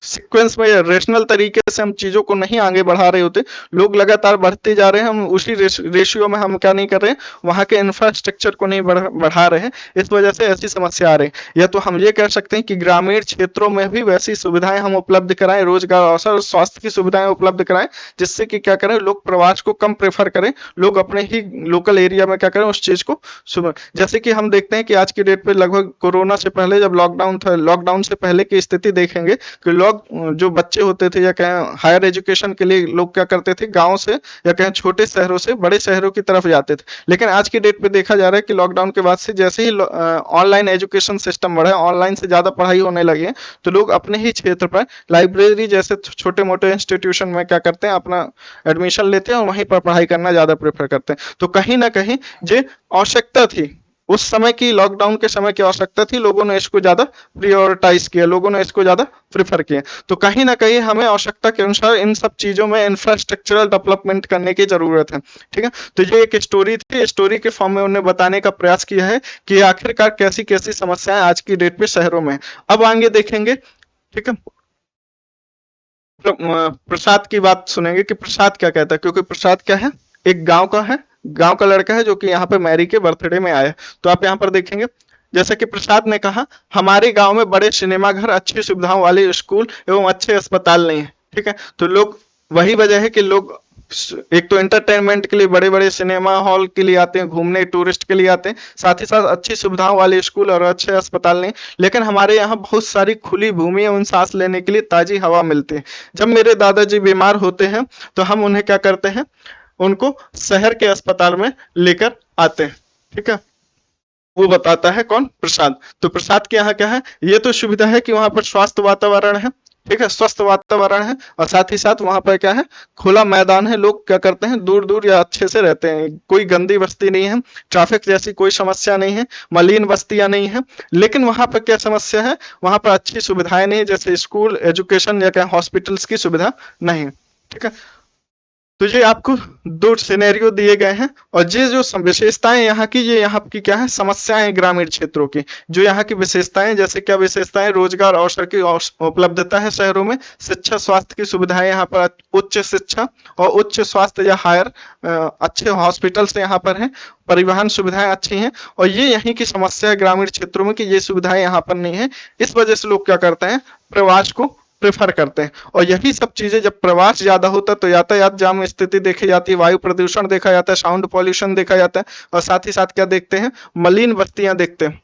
सीक्वेंस में या रेशनल तरीके से हम चीजों को नहीं आगे बढ़ा रहे होते, लोग लगातार बढ़ते जा रहे हैं, हम उसी रेशियो में हम क्या नहीं कर रहे हैं, वहां के इंफ्रास्ट्रक्चर को नहीं बढ़ा रहे हैं, इस वजह से ऐसी समस्या आ रही है। या तो हम ये कह सकते हैं कि ग्रामीण क्षेत्रों में भी वैसी सुविधाएं हम उपलब्ध कराएं, रोजगार अवसर, स्वास्थ्य की सुविधाएं उपलब्ध कराएं, जिससे कि क्या करें, लोग प्रवास को कम प्रेफर करें, लोग अपने ही लोकल एरिया में क्या करें, उस चीज को सुबह, जैसे कि हम देखते हैं कि आज की डेट पे लगभग कोरोना से पहले जब लॉकडाउन था, लॉकडाउन से पहले की स्थिति देखेंगे कि लोग जो बच्चे होते थे या कहें हायर एजुकेशन के लिए लोग क्या करते थे, गांव से या कहें छोटे शहरों से बड़े शहरों की तरफ जाते थे। लेकिन आज की डेट पे देखा जा रहा है कि लॉकडाउन के बाद से जैसे ही ऑनलाइन एजुकेशन सिस्टम बढ़ा है, ऑनलाइन से ज्यादा पढ़ाई होने लगी है, तो लोग अपने ही क्षेत्र पर लाइब्रेरी जैसे छोटे मोटे इंस्टीट्यूशन में क्या करते हैं, अपना एडमिशन लेते हैं और वहीं पर पढ़ाई करना ज्यादा प्रेफर करते हैं। तो कहीं ना कहीं जो आवश्यकता थी उस समय की, लॉकडाउन के समय की आवश्यकता थी, लोगों ने इसको ज्यादा प्रियोरिटाइज किया, लोगों ने इसको ज्यादा प्रेफर किया। तो कहीं ना कहीं हमें आवश्यकता के अनुसार इन सब चीजों में इंफ्रास्ट्रक्चरल डेवलपमेंट करने की जरूरत है, ठीक है। तो ये एक स्टोरी थी, स्टोरी के फॉर्म में उन्होंने बताने का प्रयास किया है कि आखिरकार कैसी कैसी समस्याएं आज की डेट पे शहरों में। अब आगे देखेंगे, ठीक है, प्रसाद की बात सुनेंगे कि प्रसाद क्या कहता है, क्योंकि प्रसाद क्या है, एक गांव का है, गांव का लड़का है जो कि यहाँ पे मैरी के बर्थडे में आया। तो आप यहाँ पर देखेंगे, जैसा कि प्रसाद ने कहा, हमारे गांव में बड़े सिनेमा घर, अच्छी सुविधाओं वाले स्कूल एवं अच्छे अस्पताल नहीं है, ठीक है। तो लोग, वही वजह है कि लोग एक तो एंटरटेनमेंट के लिए बड़े बड़े सिनेमा हॉल के लिए आते हैं, घूमने टूरिस्ट के लिए आते हैं, साथ ही साथ अच्छी सुविधाओं वाले स्कूल और अच्छे अस्पताल नहीं। लेकिन हमारे यहाँ बहुत सारी खुली भूमि है, उन सांस लेने के लिए ताजी हवा मिलती है। जब मेरे दादाजी बीमार होते हैं तो हम उन्हें क्या करते हैं, उनको शहर के अस्पताल में लेकर आते हैं, ठीक है। वो बताता है कौन, प्रसाद। तो प्रसाद के यहाँ क्या है, ये तो सुविधा है कि वहां पर स्वास्थ्य वातावरण है, ठीक है, स्वस्थ वातावरण है, और साथ ही साथ वहां पर क्या है, खुला मैदान है, लोग क्या करते हैं, दूर दूर या अच्छे से रहते हैं, कोई गंदी बस्ती नहीं है, ट्रैफिक जैसी कोई समस्या नहीं है, मलिन बस्तियां नहीं है। लेकिन वहां पर क्या समस्या है, वहां पर अच्छी सुविधाएं नहीं, जैसे स्कूल, एजुकेशन या क्या हॉस्पिटल्स की सुविधा नहीं है, ठीक है। तो ये आपको दो सिनेरियो दिए गए हैं, और ये जो विशेषताएं यहाँ की, ये यहाँ की क्या है, समस्याएं ग्रामीण क्षेत्रों की, जो यहाँ की विशेषताएं, जैसे क्या विशेषताएं, रोजगार अवसर की उपलब्धता है शहरों में, शिक्षा स्वास्थ्य की सुविधाएं यहाँ पर, उच्च शिक्षा और उच्च स्वास्थ्य या हायर अच्छे हॉस्पिटल्स यहाँ पर हैं, परिवहन सुविधाएं अच्छी हैं। और ये यहीं की समस्या है ग्रामीण क्षेत्रों में कि ये सुविधाएं यहाँ पर नहीं है, इस वजह से लोग क्या करते हैं, प्रवास को प्रेफर करते हैं। और यही सब चीजें, जब प्रवास ज्यादा होता है तो यातायात जाम स्थिति देखी जाती है, वायु प्रदूषण देखा जाता है, साउंड पॉल्यूशन देखा जाता है, और साथ ही साथ क्या देखते हैं, मलिन बस्तियां देखते हैं,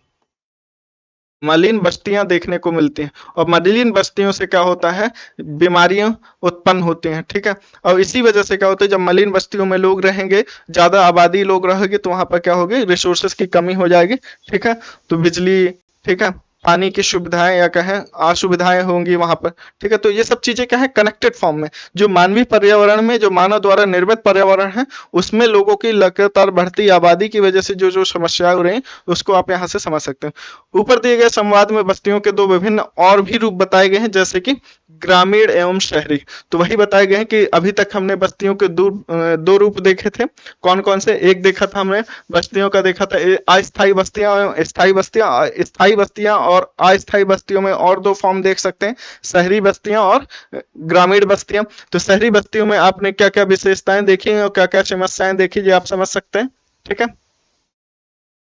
मलिन बस्तियां देखने को मिलती हैं। और मलिन बस्तियों से क्या होता है, बीमारियां उत्पन्न होती हैं, ठीक है। और इसी वजह से क्या होता है, जब मलिन बस्तियों में लोग रहेंगे, ज्यादा आबादी लोग रहेंगे, तो वहां पर क्या होगी, रिसोर्सेस की कमी हो जाएगी, ठीक है। तो बिजली, ठीक है, पानी की सुविधाएं या कहें असुविधाएं होंगी वहां पर, ठीक है। तो ये सब चीजें क्या है, कनेक्टेड फॉर्म में, जो मानवीय पर्यावरण में, जो मानव द्वारा निर्मित पर्यावरण है, उसमें लोगों की लगातार बढ़ती आबादी की वजह से जो जो समस्याएं हो रही हैं, उसको आप यहाँ से समझ सकते हैं। ऊपर दिए गए संवाद में बस्तियों के दो विभिन्न और भी रूप बताए गए हैं, जैसे कि ग्रामीण एवं शहरी। तो वही बताए गए हैं कि अभी तक हमने बस्तियों के दो रूप देखे थे, कौन कौन से, एक देखा था हमने बस्तियों का, देखा था अस्थायी बस्तियां, स्थायी बस्तियां, स्थायी बस्तियां और अस्थायी बस्तियों में और दो फॉर्म देख सकते हैं, शहरी बस्तियां और ग्रामीण बस्तियां। तो शहरी बस्तियों में आपने क्या क्या विशेषताएं देखी और क्या क्या समस्याएं देखी, ये आप समझ सकते हैं, ठीक है।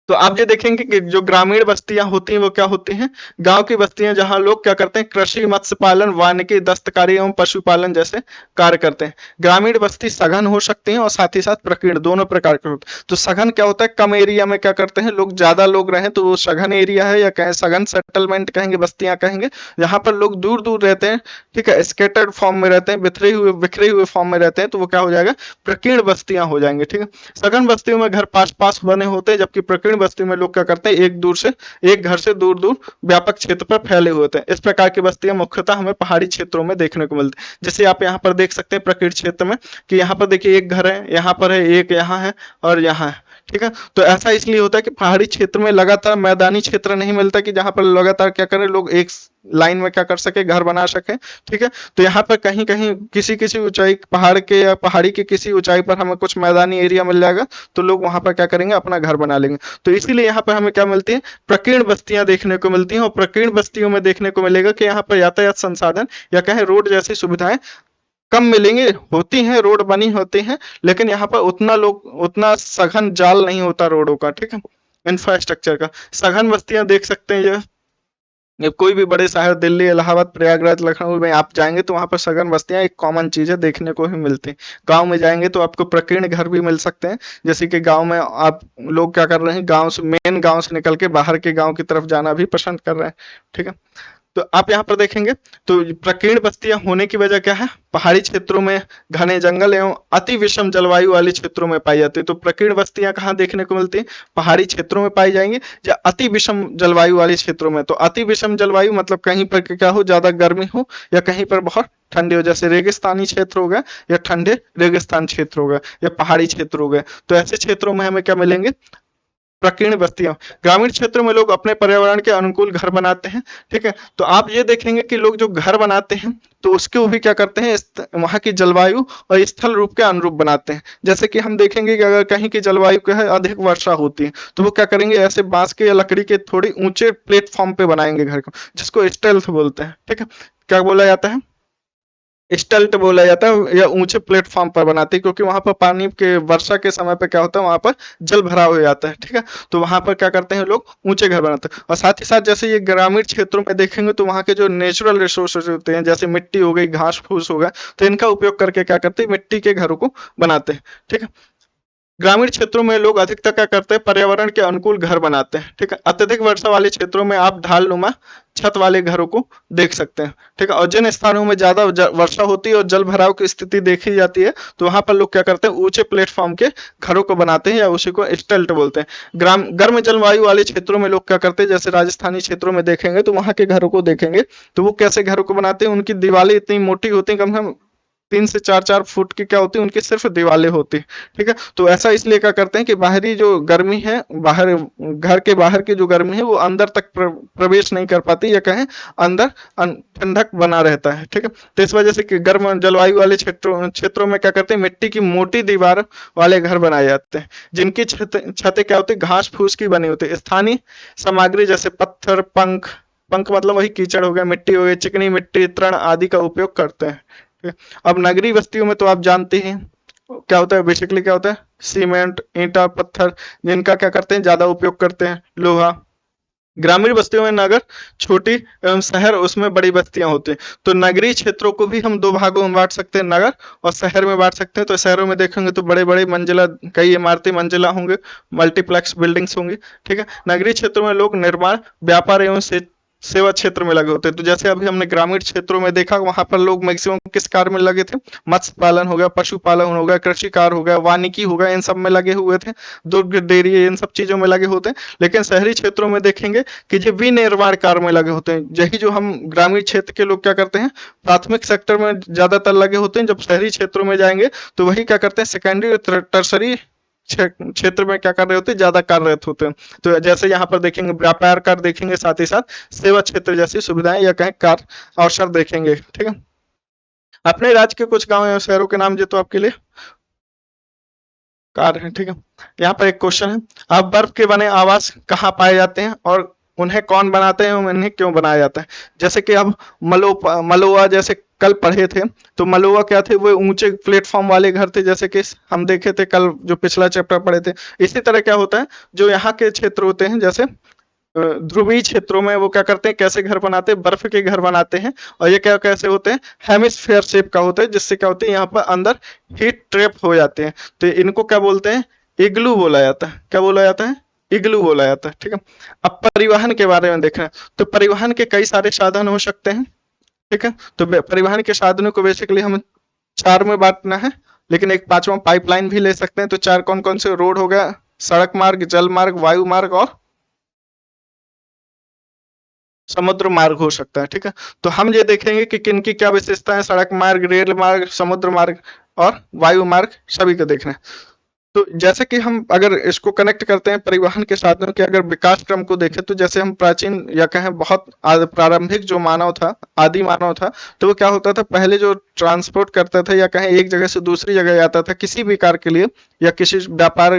तो आप ये देखेंगे कि जो ग्रामीण बस्तियां होती हैं वो क्या होती हैं, गांव की बस्तियां जहां लोग क्या करते हैं, कृषि, मत्स्य पालन, वानिकी, दस्तकारी एवं पशुपालन जैसे कार्य करते हैं। ग्रामीण बस्ती सघन हो सकती हैं और साथ ही साथ प्रकीर्ण, दोनों प्रकार के होते हैं। तो सघन क्या होता है, कम एरिया में क्या करते हैं लोग, ज्यादा लोग रहे तो वो सघन एरिया है, या कहें सघन सेटलमेंट कहेंगे, बस्तियां कहेंगे, जहां पर लोग दूर दूर रहते हैं, ठीक है, स्केटर्ड फॉर्म में रहते हैं, बिखरे हुए फॉर्म में रहते हैं, तो वो क्या हो जाएगा, प्रकीर्ण बस्तियां हो जाएंगे। ठीक है, सघन बस्तियों में घर पास पास बने होते हैं, जबकि प्रकीर्ण बस्ती में लोग क्या करते हैं, एक घर से दूर दूर व्यापक क्षेत्र पर फैले हुए होते हैं। इस प्रकार की बस्तियां मुख्यतः हमें पहाड़ी क्षेत्रों में देखने को मिलती है। जैसे आप यहाँ पर देख सकते हैं प्रकीर्ण क्षेत्र में कि यहाँ पर देखिए एक घर है, यहाँ पर है, एक यहाँ है और यहाँ है। ठीक है, तो ऐसा इसलिए होता है कि पहाड़ी क्षेत्र में लगातार मैदानी क्षेत्र नहीं मिलता कि जहां पर लगातार क्या करें लोग एक लाइन में क्या कर सके, घर बना सके। ठीक है, तो यहाँ पर कहीं कहीं किसी किसी ऊंचाई, पहाड़ के या पहाड़ी के किसी ऊंचाई पर हमें कुछ मैदानी एरिया मिल जाएगा, तो लोग वहां पर क्या करेंगे, अपना घर बना लेंगे। तो इसीलिए यहाँ पर हमें क्या मिलती है, प्रकीर्ण बस्तियां देखने को मिलती हैं। और प्रकीर्ण बस्तियों में देखने को मिलेगा कि यहाँ पर यातायात संसाधन या कहें रोड जैसी सुविधाएं कम मिलेंगे, होती हैं, रोड बनी होती हैं, लेकिन यहाँ पर उतना सघन जाल नहीं होता रोडों का। ठीक है, इंफ्रास्ट्रक्चर का। सघन बस्तियां देख सकते हैं, ये कोई भी बड़े शहर, दिल्ली, इलाहाबाद, प्रयागराज, लखनऊ में आप जाएंगे तो वहां पर सघन बस्तियां एक कॉमन चीज है, देखने को ही मिलती है। गांव में जाएंगे तो आपको प्रकीर्ण घर भी मिल सकते हैं, जैसे कि गांव में आप लोग क्या कर रहे हैं, मेन गांव से निकल के बाहर के गांव की तरफ जाना भी पसंद कर रहे हैं। ठीक है, तो आप यहाँ पर देखेंगे तो प्रकीर्ण बस्तियां होने की वजह क्या है, पहाड़ी क्षेत्रों में घने जंगल एवं अति विषम जलवायु वाले क्षेत्रों में पाई जाती है। तो प्रकीर्ण बस्तियां कहाँ देखने को मिलती है, पहाड़ी क्षेत्रों में पाई जाएंगी या अति विषम जलवायु वाले क्षेत्रों में। तो अति विषम जलवायु मतलब कहीं पर क्या हो, ज्यादा गर्मी हो या कहीं पर बहुत ठंडी हो, जैसे रेगिस्तानी क्षेत्र हो गया या ठंडे रेगिस्तान क्षेत्र हो गया या पहाड़ी क्षेत्र हो गए। तो ऐसे क्षेत्रों में हमें क्या मिलेंगे, प्रकीर्ण बस्तियां। ग्रामीण क्षेत्रों में लोग अपने पर्यावरण के अनुकूल घर बनाते हैं। ठीक है, तो आप ये देखेंगे कि लोग जो घर बनाते हैं तो उसके वो भी क्या करते हैं, वहां की जलवायु और स्थल रूप के अनुरूप बनाते हैं। जैसे कि हम देखेंगे कि अगर कहीं की जलवायु क्या है, अधिक वर्षा होती है, तो वो क्या करेंगे, ऐसे बांस के या लकड़ी के थोड़ी ऊंचे प्लेटफॉर्म पे बनाएंगे घर को, जिसको स्टेल्थ बोलते हैं। ठीक है, क्या बोला जाता है, स्टल्ट बोला जाता है, या ऊंचे प्लेटफॉर्म पर बनाते हैं, क्योंकि वहां पर पानी के वर्षा के समय पे क्या होता है, वहां पर जल भराव हो जाता है। ठीक है, तो वहां पर क्या करते हैं लोग, ऊंचे घर बनाते हैं। और साथ ही साथ जैसे ये ग्रामीण क्षेत्रों में देखेंगे तो वहां के जो नेचुरल रिसोर्सेज होते हैं, जैसे मिट्टी हो गई, घास फूस हो गया, तो इनका उपयोग करके क्या करते हैं, मिट्टी के घरों को बनाते हैं। ठीक है, ग्रामीण क्षेत्रों में लोग अधिकतर क्या करते हैं, पर्यावरण के अनुकूल घर बनाते हैं। ठीक है, अत्यधिक वर्षा वाले क्षेत्रों में आप ढालनुमा छत वाले घरों को देख सकते हैं। ठीक है, और जिन स्थानों में ज्यादा वर्षा होती है और जल भराव की स्थिति देखी जाती है, तो वहां पर लोग क्या करते हैं, ऊंचे प्लेटफॉर्म के घरों को बनाते हैं, या उसी को स्टेल्ट बोलते हैं। गर्म जलवायु वाले क्षेत्रों में लोग क्या करते हैं, जैसे राजस्थानी क्षेत्रों में देखेंगे तो वहां के घरों को देखेंगे तो वो कैसे घरों को बनाते हैं, उनकी दीवारें इतनी मोटी होती हैं, कम से कम 3 से 4 फुट की क्या होती है, उनकी सिर्फ दीवारें होती है। ठीक है, तो ऐसा इसलिए क्या करते हैं कि बाहरी जो गर्मी है, बाहर घर के बाहर की जो गर्मी है वो अंदर तक प्रवेश नहीं कर पाती, या कहें अंदर ठंडक बना रहता है। ठीक है, तो इस वजह से कि गर्म जलवायु वाले क्षेत्रों में क्या करते हैं, मिट्टी की मोटी दीवार वाले घर बनाए जाते हैं, जिनकी छतें क्या होती है, घास फूस की बनी होती है। स्थानीय सामग्री जैसे पत्थर, पंख पंख मतलब वही कीचड़ हो गया, मिट्टी हो गई, चिकनी मिट्टी, तृण आदि का उपयोग करते हैं। अब नगरीय बस्तियों में तो आप जानते हैं क्या होता है, बेसिकली क्या होता है, सीमेंट, ईंटा, पत्थर, जिनका क्या करते हैं, ज्यादा उपयोग करते हैं, लोहा। ग्रामीण बस्तियों में नगर छोटी एवं शहर उसमें बड़ी बस्तियां होती हैं। तो नगरीय क्षेत्रों को भी हम 2 भागों में बांट सकते हैं, नगर और शहर में बांट सकते हैं। तो शहरों में देखेंगे तो बड़े बड़े मंजिला, कई इमारती मंजिला होंगे, मल्टीप्लेक्स बिल्डिंग्स होंगी। ठीक है, नगरीय क्षेत्रों में लोग निर्माण, व्यापार एवं सेवा क्षेत्र में लगे होते हैं। तो जैसे अभी हमने ग्रामीण क्षेत्रों में देखा, वहां पर लोग मैक्सिमम किस कार्य में लगे थे, मत्स्य पालन हो गया, पशुपालन हो गया, कृषि कार्य हो गया, वानिकी हो गया, इन सब में लगे हुए थे, दुग्ध डेयरी, इन सब चीजों में लगे होते हैं। लेकिन शहरी क्षेत्रों में देखेंगे कि जो विनिर्माण कार्य में लगे होते हैं, यही जो हम ग्रामीण क्षेत्र के लोग क्या करते हैं, प्राथमिक सेक्टर में ज्यादातर लगे होते हैं। जब शहरी क्षेत्रों में जाएंगे तो वही क्या करते हैं, सेकेंडरी और टर्सरी क्षेत्र में क्या कर रहे होते हैं, ज्यादा कार्यरत होते हैं। तो जैसे यहाँ पर देखेंगे व्यापार कर देखेंगे, साथ ही साथ सेवा क्षेत्र जैसी सुविधाएं या कहें कार्य अवसर देखेंगे। ठीक है, अपने राज्य के कुछ गांव या शहरों के नाम जो तो आपके लिए कार्य है। ठीक है, यहाँ पर एक क्वेश्चन है, अब बर्फ के बने आवास कहाँ पाए जाते हैं और उन्हें कौन बनाते हैं और उन्हें क्यों बनाया जाता है। जैसे कि अब मलोआ जैसे कल पढ़े थे, तो मलुआ क्या थे, वो ऊंचे प्लेटफॉर्म वाले घर थे, जैसे कि हम देखे थे कल जो पिछला चैप्टर पढ़े थे। इसी तरह क्या होता है, जो यहाँ के क्षेत्र होते हैं, जैसे ध्रुवीय क्षेत्रों में वो क्या करते हैं, कैसे घर बनाते हैं, बर्फ के घर बनाते हैं। और ये क्या कैसे होते हैं, हेमिस्फेयर शेप का होता है, जिससे क्या होता है, यहाँ पर अंदर हीट ट्रैप हो जाते हैं। तो इनको क्या बोलते हैं, इग्लू बोला जाता है। क्या बोला जाता है, इग्लू बोला जाता है। ठीक है, अब परिवहन के बारे में देख रहे हैं, तो परिवहन के कई सारे साधन हो सकते हैं। ठीक है, तो परिवहन के साधनों को बेसिकली हम चार में बांटना है, लेकिन एक पांचवा पाइपलाइन भी ले सकते हैं। तो चार कौन कौन से, रोड हो गया, सड़क मार्ग, जल मार्ग, वायु मार्ग और समुद्र मार्ग हो सकता है। ठीक है, तो हम ये देखेंगे कि किन की क्या विशेषता है, सड़क मार्ग, रेल मार्ग, समुद्र मार्ग और वायु मार्ग, सभी को देखना है। तो जैसे कि हम अगर इसको कनेक्ट करते हैं परिवहन के साधनों के अगर विकास क्रम को देखें, तो जैसे हम प्राचीन या कहें बहुत प्रारंभिक जो मानव था, आदि मानव था, तो वो क्या होता था, पहले जो ट्रांसपोर्ट करता था या कहें एक जगह से दूसरी जगह जाता था किसी भी कार्य के लिए, या किसी व्यापार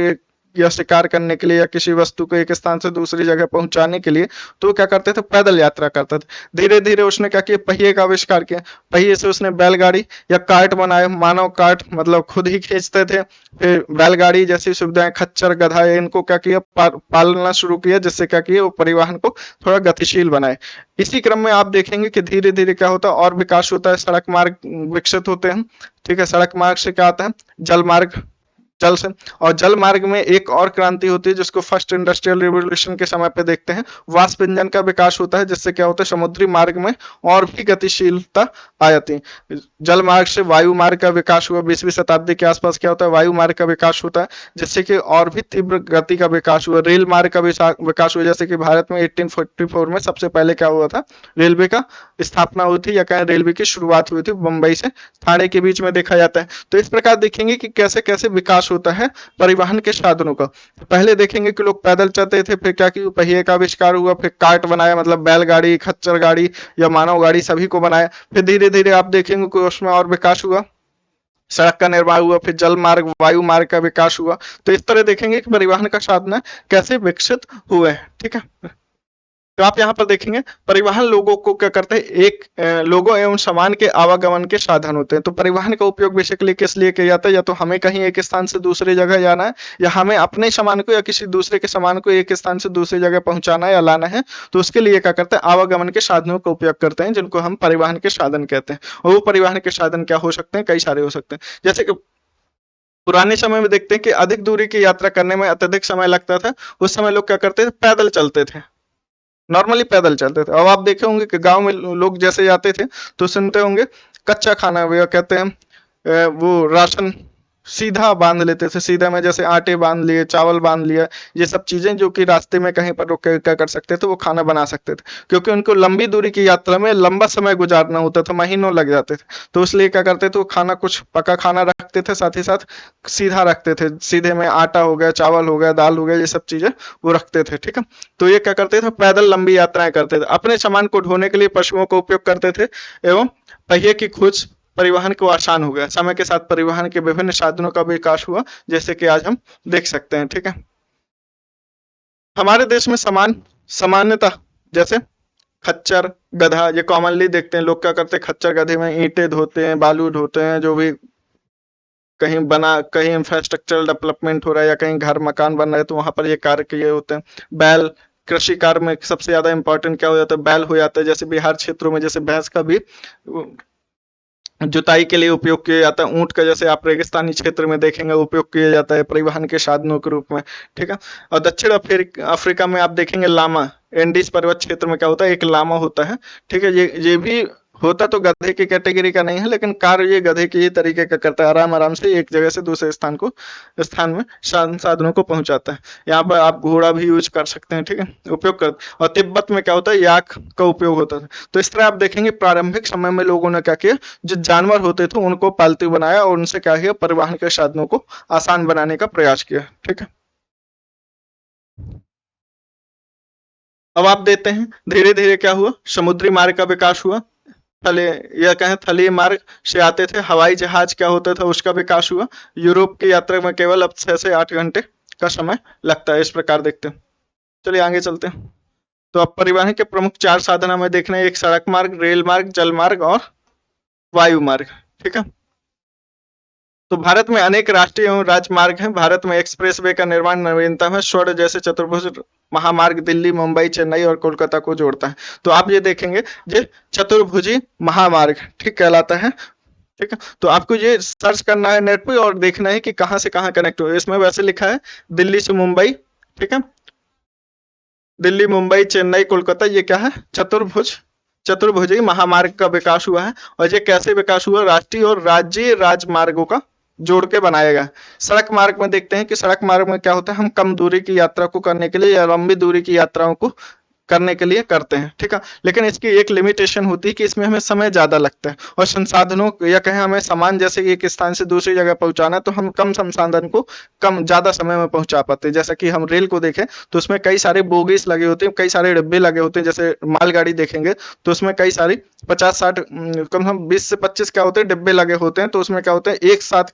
या शिकार करने के लिए, या किसी वस्तु को एक स्थान से दूसरी जगह पहुंचाने के लिए, तो वो क्या करते थे, पैदल यात्रा करते थे। धीरे धीरे उसने क्या किया, पहिए का आविष्कार किया। पहिए से उसने बैलगाड़ी या कार्ट बनाए, मानव कार्ट, मतलब खुद ही खींचते थे। फिर बैलगाड़ी जैसी सुविधाएं, खच्चर, गधा, इनको क्या किया, पालना शुरू किया, जिससे क्या किया, वो परिवहन को थोड़ा गतिशील बनाए। इसी क्रम में आप देखेंगे कि धीरे धीरे क्या होता है, और विकास होता है, सड़क मार्ग विकसित होते हैं। ठीक है, सड़क मार्ग से क्या आता है, जल मार्ग, जल से। और जल मार्ग में एक और क्रांति होती है, जिसको फर्स्ट इंडस्ट्रियल रिवोल्यूशन के समय पे देखते हैं, वाष्प इंजन का विकास होता है, जिससे क्या होता है, समुद्री मार्ग में और भी गतिशीलता आ जाती है। जल मार्ग से वायु मार्ग का विकास हुआ, 20वीं शताब्दी के आसपास क्या होता है, वायु मार्ग का विकास होता है, जिससे कि और भी तीव्र गति का विकास हुआ। रेल मार्ग का विकास हुआ, जैसे कि भारत में 1844 में सबसे पहले क्या हुआ था, रेलवे का स्थापना हुई थी, या कहें रेलवे की शुरुआत हुई थी, मुंबई से ठाणे के बीच में देखा जाता है। तो इस प्रकार देखेंगे कि कैसे कैसे विकास होता है परिवहन के साधनों का। पहले देखेंगे कि लोग पैदल चलते थे, फिर क्या कि पहिए का आविष्कार हुआ, फिर कार्ट बनाया, मतलब बैलगाड़ी, खच्चर गाड़ी या मानव गाड़ी, सभी को बनाया। फिर धीरे धीरे आप देखेंगे कि उसमें और विकास हुआ, सड़क का निर्माण हुआ, फिर जल मार्ग, वायु मार्ग का विकास हुआ। तो इस तरह देखेंगे कि परिवहन का साधन कैसे विकसित हुए हैं। ठीक है, तो आप यहाँ पर देखेंगे परिवहन लोगों को क्या करते हैं, एक लोगों एवं सामान के आवागमन के साधन होते हैं। तो परिवहन का उपयोग बेसिकली किस लिए किया जाता है, या तो हमें कहीं एक स्थान से दूसरी जगह जाना है, या हमें अपने सामान को या किसी दूसरे के सामान को एक स्थान से दूसरी जगह पहुंचाना है या लाना है, तो उसके लिए क्या करते हैं, आवागमन के साधनों का उपयोग करते हैं, जिनको हम परिवहन के साधन कहते हैं। और वो परिवहन के साधन क्या हो सकते हैं, कई सारे हो सकते हैं। जैसे कि पुराने समय में देखते हैं कि अधिक दूरी की यात्रा करने में अत्यधिक समय लगता था, उस समय लोग क्या करते थे, पैदल चलते थे, नॉर्मली पैदल चलते थे। अब आप देखे होंगे कि गांव में लोग जैसे जाते थे, तो सुनते होंगे कच्चा खाना, वे कहते हैं वो राशन सीधा बांध लेते थे, सीधा में जैसे आटे बांध लिए, चावल बांध लिया, ये सब चीजें जो कि रास्ते में कहीं पर रुक के क्या कर सकते थे, वो खाना बना सकते थे। क्योंकि उनको लंबी दूरी की यात्रा में लंबा समय गुजारना होता था, महीनों लग जाते थे, तो इसलिए क्या करते थे, वो खाना कुछ पका खाना रखते थे, साथ ही साथ सीधा रखते थे, सीधे में आटा हो गया, चावल हो गया, दाल हो गया, ये सब चीजें वो रखते थे। ठीक है, तो ये क्या करते थे, पैदल लंबी यात्राएं करते थे। अपने सामान को ढोने के लिए पशुओं का उपयोग करते थे, एवं पहिए की खोज परिवहन को आसान हो गया। समय के साथ परिवहन के विभिन्न साधनों का विकास हुआ, जैसे कि आज हम देख सकते हैं। ठीक है, हमारे देश में सामान्यता जैसे खच्चर, गधा, ये कॉमनली देखते हैं। लोग क्या करते हैं, खच्चर गधे में ईंटें ढोते हैं, बालू ढोते हैं, जो भी कहीं बना, कहीं इंफ्रास्ट्रक्चरल डेवलपमेंट हो रहा है, या कहीं घर मकान बन रहा है, तो वहां पर ये कार्य किए होते हैं। बैल, कृषि कार्य में सबसे ज्यादा इंपॉर्टेंट क्या हो जाता है, बैल हो जाता है। जैसे बिहार क्षेत्रों में जैसे भैंस का भी जुताई के लिए उपयोग किया जाता है। ऊंट का जैसे आप रेगिस्तानी क्षेत्र में देखेंगे उपयोग किया जाता है परिवहन के साधनों के रूप में। ठीक है, और दक्षिण अफ्रीका में आप देखेंगे लामा, एंडीज पर्वत क्षेत्र में क्या होता है, एक लामा होता है। ठीक है, ये भी होता तो गधे की कैटेगरी का नहीं है, लेकिन कार्य ये गधे के ही तरीके का करता है, आराम आराम से एक जगह से दूसरे स्थान में साधनों को पहुंचाता है। यहाँ पर आप घोड़ा भी यूज कर सकते हैं। ठीक है, उपयोग कर। और तिब्बत में क्या होता है, याक का उपयोग होता था। तो इस तरह आप देखेंगे प्रारंभिक समय में लोगों ने क्या किया, जो जानवर होते थे उनको पालतू बनाया, और उनसे क्या किया, परिवहन के साधनों को आसान बनाने का प्रयास किया। ठीक है, अब आप देते हैं धीरे धीरे क्या हुआ, समुद्री मार्ग का विकास हुआ। थले या कहें थलीय मार्ग से आते थे, हवाई जहाज क्या होता था, उसका विकास हुआ। यूरोप की यात्रा में केवल अब 6 से 8 घंटे का समय लगता है। इस प्रकार देखते हैं। चलिए आगे चलते हैं। तो अब परिवहन के प्रमुख 4 साधन हमें देखने हैं, एक सड़क मार्ग, रेल मार्ग, जल मार्ग और वायु मार्ग। ठीक है, तो भारत में अनेक राष्ट्रीय एवं राजमार्ग हैं। भारत में एक्सप्रेसवे का निर्माण नवीनतम है। स्वर्ण जैसे चतुर्भुज महामार्ग दिल्ली, मुंबई, चेन्नई और कोलकाता को जोड़ता है। तो आप ये देखेंगे, ये चतुर्भुजी महामार्ग ठीक कहलाता है। ठीक है, तो आपको ये सर्च करना है नेट पे और देखना है कि कहाँ से कहाँ कनेक्ट हो। इसमें वैसे लिखा है दिल्ली से मुंबई। ठीक है, दिल्ली, मुंबई, चेन्नई, कोलकाता, ये क्या है? चतुर्भुजी महामार्ग का विकास हुआ है। और ये कैसे विकास हुआ? राष्ट्रीय और राज्य राजमार्गों का जोड़ के बनाया गया। सड़क मार्ग में देखते हैं कि सड़क मार्ग में क्या होता है, हम कम दूरी की यात्रा को करने के लिए या लंबी दूरी की यात्राओं को करने के लिए करते हैं। ठीक है, लेकिन इसकी एक लिमिटेशन होती है कि इसमें हमें समय ज्यादा लगता है और संसाधनों या कहें हमें सामान जैसे एक स्थान से दूसरी जगह पहुंचाना है, तो हम कम संसाधन को कम ज्यादा समय में पहुंचा पाते हैं। जैसा कि हम रेल को देखें तो उसमें कई सारे बोगीज लगे होते हैं, कई सारे डिब्बे लगे होते हैं। जैसे मालगाड़ी देखेंगे तो उसमें कई सारी 50-60 कम से कम 20 से 25 क्या होते हैं, डिब्बे लगे होते हैं। तो उसमें क्या होता है, एक साथ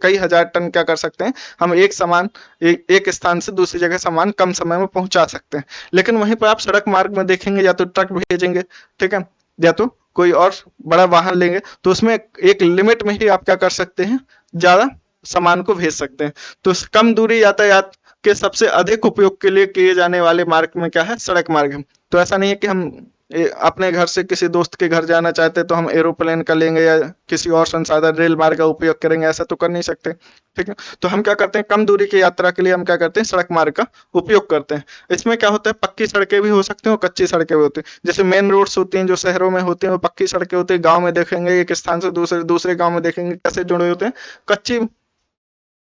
कई हजार टन क्या कर सकते हैं, हम एक सामान एक स्थान से दूसरी जगह सामान कम समय में पहुंचा सकते हैं। लेकिन वहीं पर आप सड़क मार्ग में देखेंगे, या तो ट्रक भेजेंगे, ठीक है, या तो कोई और बड़ा वाहन लेंगे, तो उसमें एक लिमिट में ही आप क्या कर सकते हैं, ज्यादा सामान को भेज सकते हैं। तो कम दूरी यातायात के सबसे अधिक उपयोग के लिए किए जाने वाले मार्ग में क्या है, सड़क मार्ग है। तो ऐसा नहीं है कि हम अपने घर से किसी दोस्त के घर जाना चाहते हैं तो हम एरोप्लेन का लेंगे या किसी और संसाधन रेल मार्ग का उपयोग करेंगे, ऐसा तो कर नहीं सकते। ठीक है, तो हम क्या करते हैं, कम दूरी की यात्रा के लिए हम क्या करते हैं, सड़क मार्ग का उपयोग करते हैं। इसमें क्या होता है, पक्की सड़कें भी हो सकती हैं और कच्ची सड़कें भी होती हैं। जैसे मेन रोड्स होती हैं जो शहरों में होती हैं, वो पक्की सड़कें होती है। गाँव में देखेंगे एक स्थान से दूसरे गाँव में देखेंगे कैसे जुड़े होते हैं, कच्ची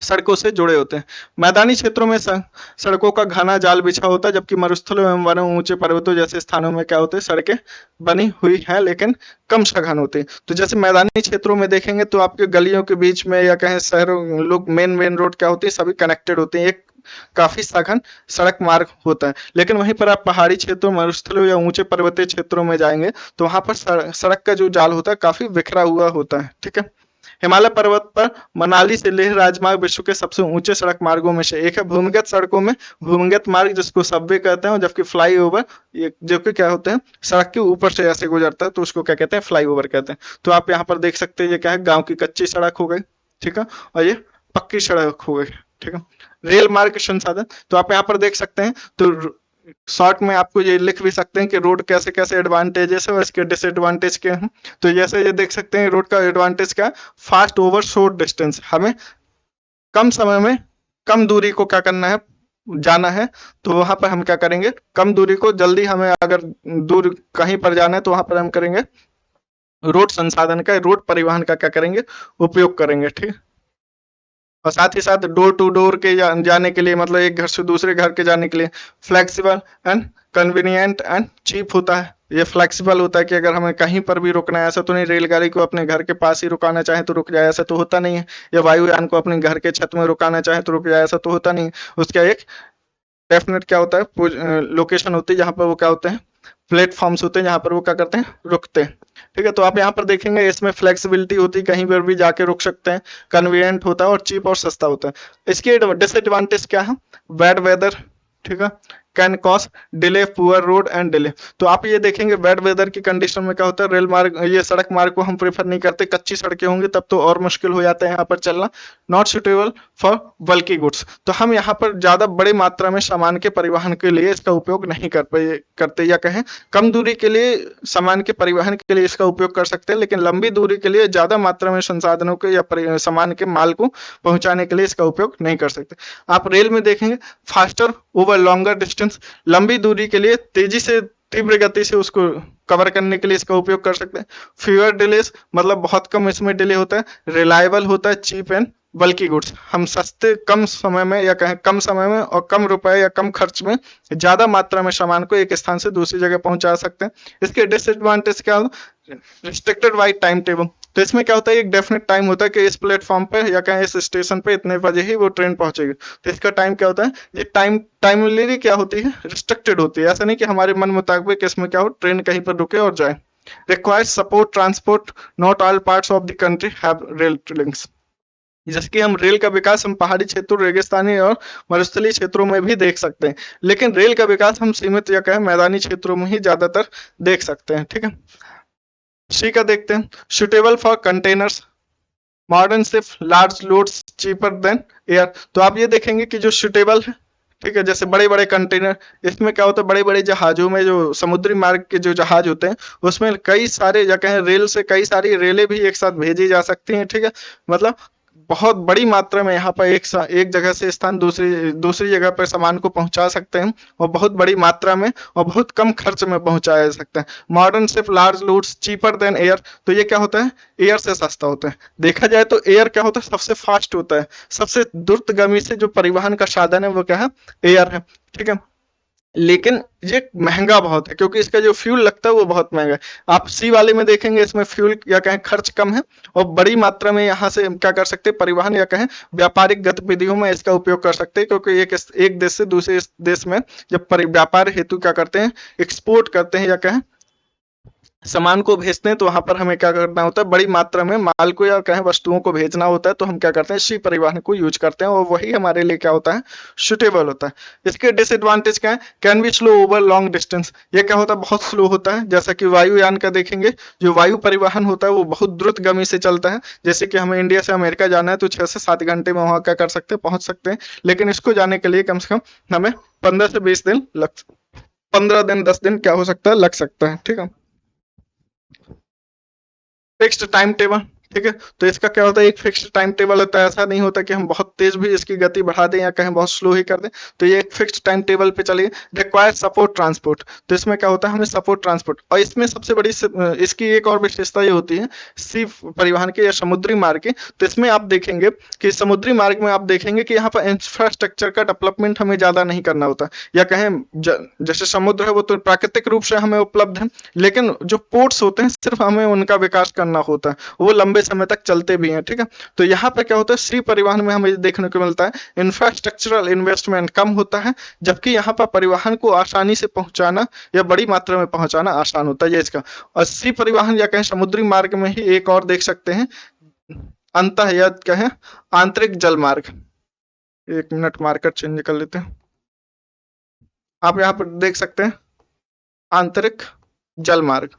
सड़कों से जुड़े होते हैं। मैदानी क्षेत्रों में सड़कों का घना जाल बिछा होता है, जबकि मरुस्थलों एवं वनों, ऊंचे पर्वतों जैसे स्थानों में क्या होते हैं, सड़कें बनी हुई है लेकिन कम सघन होती है। तो जैसे मैदानी क्षेत्रों में देखेंगे तो आपके गलियों के बीच में या कहें शहरों लोग मेन रोड क्या होती है, सभी कनेक्टेड होते हैं, एक काफी सघन सड़क मार्ग होता है। लेकिन वहीं पर आप पहाड़ी क्षेत्रों, मरुस्थलों या ऊंचे पर्वतीय क्षेत्रों में जाएंगे तो वहां पर सड़क का जो जाल होता है काफी बिखरा हुआ होता है। ठीक है, हिमालय पर्वत पर मनाली से लेह राजमार्ग विश्व के सबसे ऊंचे सड़क मार्गों में से एक है। भूमिगत सड़कों में भूमिगत मार्ग जिसको सबवे कहते हैं, जबकि फ्लाईओवर जो कि क्या होते हैं, सड़क के ऊपर से ऐसे गुजरता है तो उसको क्या कहते हैं, फ्लाईओवर कहते हैं। तो आप यहाँ पर देख सकते हैं ये क्या है, गाँव की कच्ची सड़क हो गई। ठीक है, और ये पक्की सड़क हो गई। ठीक है, रेल मार्ग संसाधन तो आप यहाँ पर देख सकते हैं। तो शॉर्ट में आपको ये लिख भी सकते हैं कि रोड कैसे कैसे एडवांटेजेस है और इसके डिसएडवांटेज क्या हैं। तो जैसे ये देख सकते हैं, रोड का एडवांटेज क्या है, फास्ट ओवर शॉर्ट डिस्टेंस, हमें कम समय में कम दूरी को क्या करना है, जाना है। तो वहां पर हम क्या करेंगे, कम दूरी को जल्दी हमें अगर दूर कहीं पर जाना है तो वहां पर हम करेंगे रोड संसाधन का, रोड परिवहन का क्या करेंगे, उपयोग करेंगे। ठीक है, और साथ ही साथ डोर टू डोर के जाने के लिए, मतलब एक घर से दूसरे घर के जाने के लिए flexible and convenient and cheap होता है। ये फ्लेक्सिबल होता है कि अगर हमें कहीं पर भी रुकना है, ऐसा तो नहीं रेलगाड़ी को अपने घर के पास ही रुकाना चाहे तो रुक जाए, ऐसा तो होता नहीं है। या वायुयान को अपने घर के छत में रुकाना चाहे तो रुक जाए, ऐसा तो होता नहीं है। उसका एक डेफिनेट क्या होता है, लोकेशन होती है जहाँ पर वो क्या होते हैं, प्लेटफॉर्म्स होते हैं जहाँ पर वो क्या करते हैं, रुकते हैं। ठीक है, तो आप यहाँ पर देखेंगे इसमें फ्लेक्सिबिलिटी होती है, कहीं पर भी जाके रुक सकते हैं, कन्वीनियंट होता है और चीप और सस्ता होता है। इसके डिसएडवांटेज क्या है, बैड वेदर, ठीक है, can cause delay, poor road and delay. तो आप ये देखेंगे बैड वेदर की कंडीशन में क्या होता है, रेल मार्ग ये सड़क मार्ग को हम प्रेफर नहीं करते। कच्ची सड़कें होंगी तब तो और मुश्किल हो जाता है यहाँ पर चलना। नॉट सुटेबल फॉर बल्कि गुड्स, तो हम यहाँ पर ज्यादा बड़ी मात्रा में सामान के परिवहन के लिए इसका उपयोग नहीं करते, या कहें कम दूरी के लिए सामान के परिवहन के लिए इसका उपयोग कर सकते हैं, लेकिन लंबी दूरी के लिए ज्यादा मात्रा में संसाधनों के या सामान के माल को पहुंचाने के लिए इसका उपयोग नहीं कर सकते। आप रेल में देखेंगे फास्टर ओवर लॉन्गर डिस्टेंस, लंबी दूरी के लिए तेजी से तीव्र गति से उसको कवर करने के लिए इसका उपयोग कर सकते हैं। फ्यूअर डिलेस मतलब बहुत कम इसमें डिले होता है। रिलायबल होता है, चीप एंड बल्कि गुड्स, हम सस्ते कम समय में या कहें कम समय में और कम रुपए या कम खर्च में ज्यादा मात्रा में सामान को एक स्थान से दूसरी जगह पहुंचा सकते हैं। इसके डिसएडवांटेज क्या हो, रिस्ट्रिक्टेड बाई टाइम टेबल, तो इसमें क्या होता है, एक डेफिनेट टाइम होता है कि इस प्लेटफॉर्म पे या कहीं इस स्टेशन पे इतने बजे ही वो ट्रेन पहुंचेगी। तो इसका टाइम क्या होता है, ये टाइमली क्या होती है, रिस्ट्रिक्टेड होती है। ऐसा नहीं कि हमारे मन मुताबिक इसमें क्या हो, ट्रेन कहीं पर रुके और जाए। Requires support transport, not all parts of the country have rail links, जैसे कि हम रेल का विकास हम पहाड़ी क्षेत्रों, रेगिस्तानी और मरुस्थलीय क्षेत्रों में भी देख सकते हैं, लेकिन रेल का विकास हम सीमित या कहें मैदानी क्षेत्रों में ही ज्यादातर देख सकते हैं। ठीक है, सी का देखते हैं, suitable for containers, modern ship, large loads, cheaper than air. तो आप ये देखेंगे कि जो सुटेबल है, ठीक है, जैसे बड़े बड़े कंटेनर, इसमें क्या होता है, बड़े बड़े जहाजों में जो समुद्री मार्ग के जो जहाज होते हैं उसमें कई सारे, या कहें रेल से कई सारी रेलें भी एक साथ भेजी जा सकती हैं, ठीक है। मतलब बहुत बड़ी मात्रा में यहाँ पर एक जगह से स्थान दूसरी दूसरी जगह पर सामान को पहुंचा सकते हैं, और बहुत बड़ी मात्रा में और बहुत कम खर्च में पहुंचाया जा सकता है। Modern ship, large loads, cheaper than air. तो ये क्या होता है, एयर से सस्ता होता है। देखा जाए तो एयर क्या होता है, सबसे फास्ट होता है, सबसे द्रुतगामी से जो परिवहन का साधन है वो क्या है, एयर है, ठीक है। लेकिन ये महंगा बहुत है, क्योंकि इसका जो फ्यूल लगता है वो बहुत महंगा है। आप सी वाले में देखेंगे इसमें फ्यूल या कहें खर्च कम है, और बड़ी मात्रा में यहाँ से क्या कर सकते हैं, परिवहन या कहें व्यापारिक गतिविधियों में इसका उपयोग कर सकते हैं, क्योंकि एक देश से दूसरे देश में जब व्यापार हेतु क्या करते हैं, एक्सपोर्ट करते हैं या कहें सामान को भेजते हैं, तो वहां पर हमें क्या करना होता है, बड़ी मात्रा में माल को या कहें वस्तुओं को भेजना होता है, तो हम क्या करते हैं, सी परिवहन को यूज करते हैं, और वही हमारे लिए क्या होता है, सुटेबल होता है। इसके डिसएडवांटेज क्या है, can be slow over long distance. ये क्या होता है, बहुत स्लो होता है। जैसा कि वायुयान का देखेंगे, जो वायु परिवहन होता है वो बहुत द्रुत गति से चलता है। जैसे कि हमें इंडिया से अमेरिका जाना है तो 6 से 7 घंटे में वहां क्या कर सकते हैं, पहुंच सकते हैं। लेकिन इसको जाने के लिए कम से कम हमें 15 से 20 दिन लग, 15 दिन 10 दिन क्या हो सकता है, लग सकता है, ठीक है। फिक्स्ड टाइम टेबल, ठीक है। तो इसका क्या होता है, एक फिक्स्ड टाइम टेबल होता है। ऐसा नहीं होता कि हम बहुत तेज भी इसकी गति बढ़ा दें या कहीं बहुत स्लो ही कर दें। तो ये एक फिक्स्ड टाइम टेबल पे चलिए। रिक्वायर सपोर्ट ट्रांसपोर्ट, तो इसमें क्या होता है, हमें सपोर्ट ट्रांसपोर्ट, और इसमें सबसे बड़ी इसकी एक और विशेषता ये होती है सी परिवहन के या समुद्री मार्ग के। तो इसमें आप देखेंगे कि समुद्री मार्ग में आप देखेंगे कि यहाँ पर इंफ्रास्ट्रक्चर का डेवलपमेंट हमें ज्यादा नहीं करना होता, या कहें जैसे समुद्र है वो तो प्राकृतिक रूप से हमें उपलब्ध है, लेकिन जो पोर्ट्स होते हैं सिर्फ हमें उनका विकास करना होता है, वो लंबे समय तक चलते भी हैं, ठीक है। तो यहाँ पे क्या होता है, सी परिवहन में हमें देखने को मिलता है इंफ्रास्ट्रक्चरल इन्वेस्टमेंट कम होता है, जबकि यहाँ पर परिवहन को आसानी से पहुंचाना या बड़ी मात्रा में पहुंचाना आसान होता है, ये इसका। और सी परिवहन या कहें समुद्री मार्ग में ही एक और देख सकते हैं अंतः या कहें आंतरिक जल मार्ग। 1 मिनट मार्कर चेंज कर लेते हैं। आप यहाँ पर देख सकते हैं आंतरिक जल मार्ग।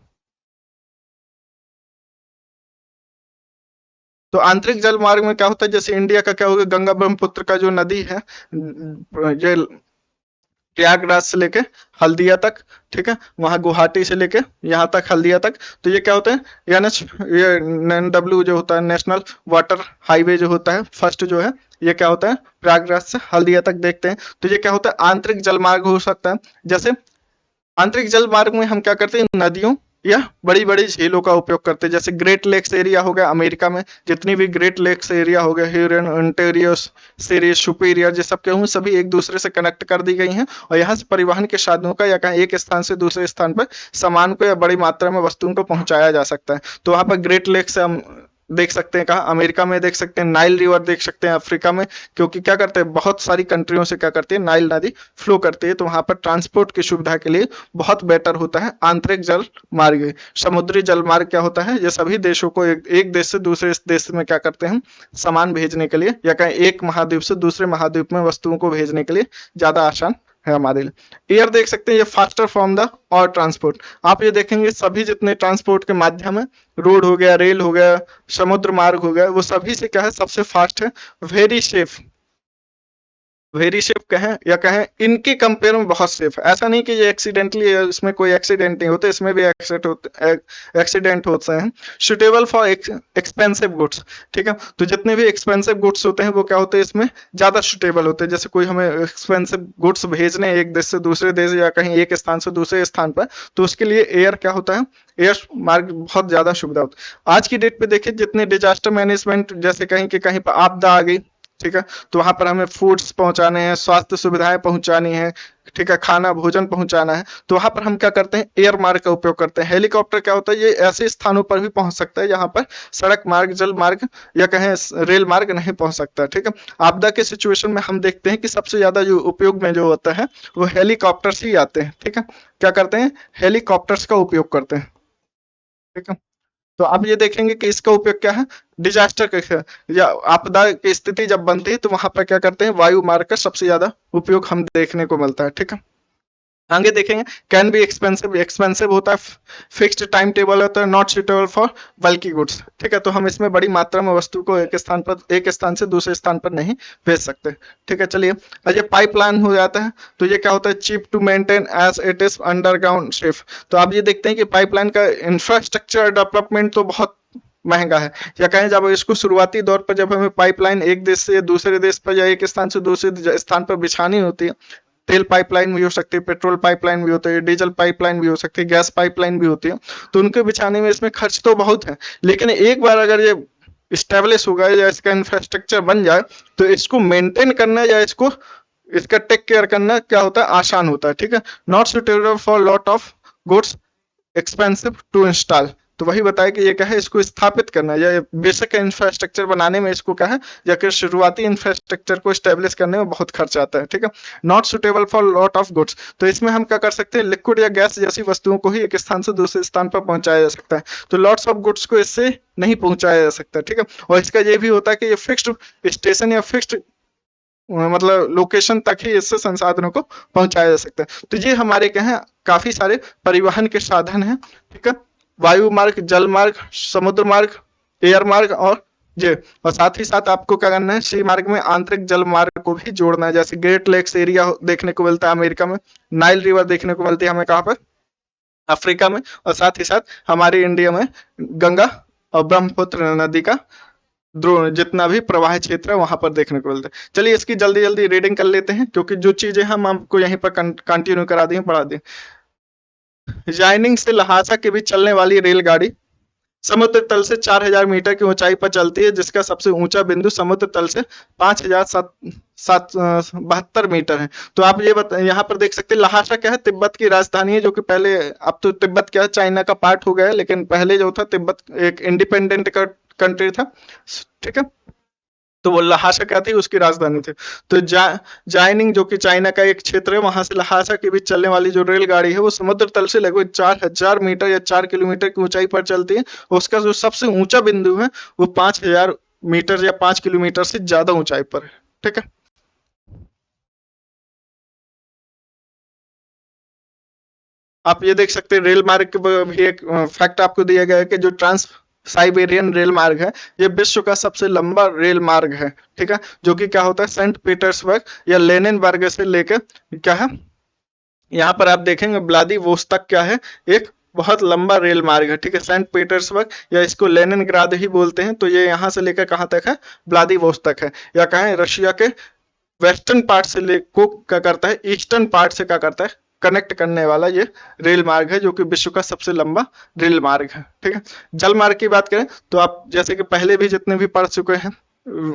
तो आंतरिक जल मार्ग में क्या होता है, जैसे इंडिया का क्या होगा, गंगा ब्रह्मपुत्र का जो नदी है, ये प्रयागराज से लेके हल्दिया तक, ठीक है, वहां गुवाहाटी से लेके यहाँ तक हल्दिया तक। तो ये क्या होता है, एनएच, ये NW जो होता है, नेशनल वाटर हाईवे जो होता है, फर्स्ट जो है, ये क्या होता है, प्रयागराज से हल्दिया तक देखते हैं। तो ये क्या होता है, आंतरिक जल मार्ग हो सकता है। जैसे आंतरिक जल मार्ग में हम क्या करते हैं, नदियों या बड़ी बड़ी झीलों का उपयोग करते हैं। जैसे ग्रेट लेक्स एरिया हो गया अमेरिका में, जितनी भी ग्रेट लेक्स एरिया हो गया, ह्यूरन, ओंटारियो, सीरीज, सुपीरियर, ये सब क्या हुए, सभी एक दूसरे से कनेक्ट कर दी गई हैं, और यहाँ से परिवहन के साधनों का या कहीं एक स्थान से दूसरे स्थान पर सामान को या बड़ी मात्रा में वस्तुओं को पहुंचाया जा सकता है। तो वहां पर ग्रेट लेक से हम देख सकते हैं, कहा अमेरिका में देख सकते हैं, नाइल रिवर देख सकते हैं अफ्रीका में, क्योंकि क्या करते हैं, बहुत सारी कंट्रियों से क्या करती है, नाइल नदी फ्लो करती है, तो वहां पर ट्रांसपोर्ट की सुविधा के लिए बहुत बेटर होता है आंतरिक जल मार्ग। समुद्री जल मार्ग क्या होता है, ये सभी देशों को एक देश से दूसरे देश में क्या करते हैं, सामान भेजने के लिए या कहीं एक महाद्वीप से दूसरे महाद्वीप में वस्तुओं को भेजने के लिए ज्यादा आसान है हमारे लिए। एयर देख सकते हैं, ये फास्टर फ्रॉम द और ट्रांसपोर्ट। आप ये देखेंगे सभी जितने ट्रांसपोर्ट के माध्यम है, रोड हो गया, रेल हो गया, समुद्र मार्ग हो गया, वो सभी से क्या है, सबसे फास्ट है, वेरी सेफ। वेरी सेफ कहें या कहें इनके कंपेयर में बहुत सेफ है। ऐसा नहीं कि ये एक्सीडेंटली, इसमें कोई एक्सीडेंट नहीं होते, इसमें भी एक्सीडेंट होते हैं। सुटेबल फॉर एक्सपेंसिव गुड्स, ठीक है। तो जितने भी एक्सपेंसिव गुड्स होते हैं वो क्या होते हैं, इसमें ज्यादा सुटेबल होते हैं। जैसे कोई हमें एक्सपेंसिव गुड्स भेजने एक देश से दूसरे देश या कहीं एक स्थान से दूसरे स्थान पर, तो उसके लिए एयर क्या होता है, एयर मार्ग बहुत ज्यादा सुविधा होती है। आज की डेट पे देखिए, जितने डिजास्टर मैनेजमेंट, जैसे कहीं कि कहीं पर आपदा आ गई, ठीक है, तो वहां पर हमें फूड्स पहुंचाने हैं, स्वास्थ्य सुविधाएं पहुंचानी है, ठीक है, खाना भोजन पहुंचाना है, तो वहां पर हम क्या करते हैं, एयर मार्ग का उपयोग करते हैं। हेलीकॉप्टर क्या होता है, ये ऐसे स्थानों पर भी पहुंच सकता है जहां पर सड़क मार्ग, जल मार्ग या कहें रेल मार्ग नहीं पहुंच सकता, ठीक है। आपदा के सिचुएशन में हम देखते हैं कि सबसे ज्यादा जो उपयोग में जो होता है वो हेलीकॉप्टर्स ही आते हैं, ठीक है। क्या करते हैं, हेलीकॉप्टर्स का उपयोग करते हैं, ठीक है। तो आप ये देखेंगे कि इसका उपयोग क्या है, डिजास्टर के या आपदा की स्थिति जब बनती है तो वहां पर क्या करते हैं, वायु मार्ग का सबसे ज्यादा उपयोग हम देखने को मिलता है, ठीक है। आगे देखेंगे कैन बी एक्सपेंसिव, एक्सपेंसिव होता है, फिक्स्ड टाइम टेबल होता है, not suitable for bulky goods. ठीक है, तो हम इसमें बड़ी मात्रा में वस्तु को एक स्थान से दूसरे स्थान पर नहीं भेज सकते। ठीक है, चलिए ये पाइपलाइन हो जाता है तो ये क्या होता है, cheap to maintain as it is underground ship. तो आप ये देखते हैं कि पाइपलाइन का इंफ्रास्ट्रक्चर डेवलपमेंट तो बहुत महंगा है, या कहें जब इसको शुरुआती दौर पर जब हमें पाइपलाइन एक देश से दूसरे देश पर या एक स्थान से दूसरे स्थान पर बिछानी होती है, तेल पाइपलाइन भी हो सकती है, पेट्रोल पाइपलाइन भी होती है, डीजल पाइपलाइन भी हो सकती है, गैस पाइपलाइन भी होती है, तो उनके बिछाने में इसमें खर्च तो बहुत है, लेकिन एक बार अगर ये इस्टेब्लिश हो गया या इसका इंफ्रास्ट्रक्चर बन जाए तो इसको मेंटेन करना या इसको इसका टेक केयर करना क्या होता है, आसान होता है। ठीक है, not suitable for lot of goods, expensive to install. तो वही बताया कि ये क्या है, इसको स्थापित करना या बेसिक इंफ्रास्ट्रक्चर बनाने में इसको क्या है, या फिर शुरुआती इंफ्रास्ट्रक्चर को स्टेब्लिश करने में बहुत खर्च आता है। ठीक है, not suitable for lot of goods, तो इसमें हम क्या कर सकते हैं, लिक्विड या गैस जैसी वस्तुओं को ही एक स्थान से दूसरे स्थान पर पहुंचाया जा सकता है, तो लॉट्स ऑफ गुड्स को इससे नहीं पहुंचाया जा सकता। ठीक है, और इसका ये भी होता है कि ये फिक्स्ड स्टेशन या फिक्स्ड मतलब लोकेशन तक ही इससे संसाधनों को पहुंचाया जा सकता है। तो ये हमारे क्या है, काफी सारे परिवहन के साधन हैं। ठीक है, वायु मार्ग, जल मार्ग, समुद्र मार्ग, एयर मार्ग और ये, और साथ ही साथ आपको क्या करना है, सी मार्ग में आंतरिक जल मार्ग को भी जोड़ना है। जैसे ग्रेट लेक्स एरिया देखने को मिलता है अमेरिका में, नाइल रिवर देखने को मिलती है हमें कहाँ पर, अफ्रीका में, और साथ ही साथ हमारे इंडिया में गंगा और ब्रह्मपुत्र नदी का जितना भी प्रवाह क्षेत्र है वहां पर देखने को मिलता है। चलिए इसकी जल्दी जल्दी रीडिंग कर लेते हैं, क्योंकि जो चीजें हम आपको यहीं पर कंटिन्यू करा दें पढ़ा दें। जाइनिंग से लहासा के बीच चलने वाली रेलगाड़ी समुद्र तल से 4000 मीटर की ऊंचाई पर चलती है, जिसका सबसे ऊंचा बिंदु समुद्र तल से 5072 मीटर है। तो आप ये यहाँ पर देख सकते हैं लहासा क्या है, तिब्बत की राजधानी है, जो कि पहले, अब तो तिब्बत क्या है, चाइना का पार्ट हो गया है, लेकिन पहले जो था तिब्बत एक इंडिपेंडेंट कंट्री था। ठीक है, तो वो लहासा क्या थी, उसकी राजधानी थी। तो जाइनिंग जो कि चाइना का एक क्षेत्र है, वहां से लहासा के बीच चलने वाली जो रेलगाड़ी है वो समुद्र तल से लगभग 4000 मीटर या 4 किलोमीटर की ऊंचाई पर चलती है। उसका जो सबसे ऊंचा बिंदु है वो 5000 मीटर या 5 किलोमीटर से ज्यादा ऊंचाई पर है। ठीक है, आप ये देख सकते हैं रेल मार्ग के भी एक फैक्ट आपको दिया गया है कि जो ट्रांस साइबेरियन रेल मार्ग है ये विश्व का सबसे लंबा रेल मार्ग है। ठीक है, जो कि क्या होता है, सेंट पीटर्सबर्ग या लेनिनबर्ग से लेकर क्या है, यहाँ पर आप देखेंगे व्लादिवोस्तोक क्या है, एक बहुत लंबा रेल मार्ग है। ठीक है, सेंट पीटर्सबर्ग या इसको लेनिनग्राद ही बोलते हैं, तो ये यहाँ से लेकर कहाँ तक है, व्लादिवोस्तोक है, या कहें रशिया के वेस्टर्न पार्ट से ले को क्या करता है, ईस्टर्न पार्ट से क्या करता है, कनेक्ट करने वाला ये रेल मार्ग है, जो कि विश्व का सबसे लंबा रेल मार्ग है। ठीक है, जल मार्ग की बात करें तो आप जैसे कि पहले भी जितने भी पढ़ चुके हैं,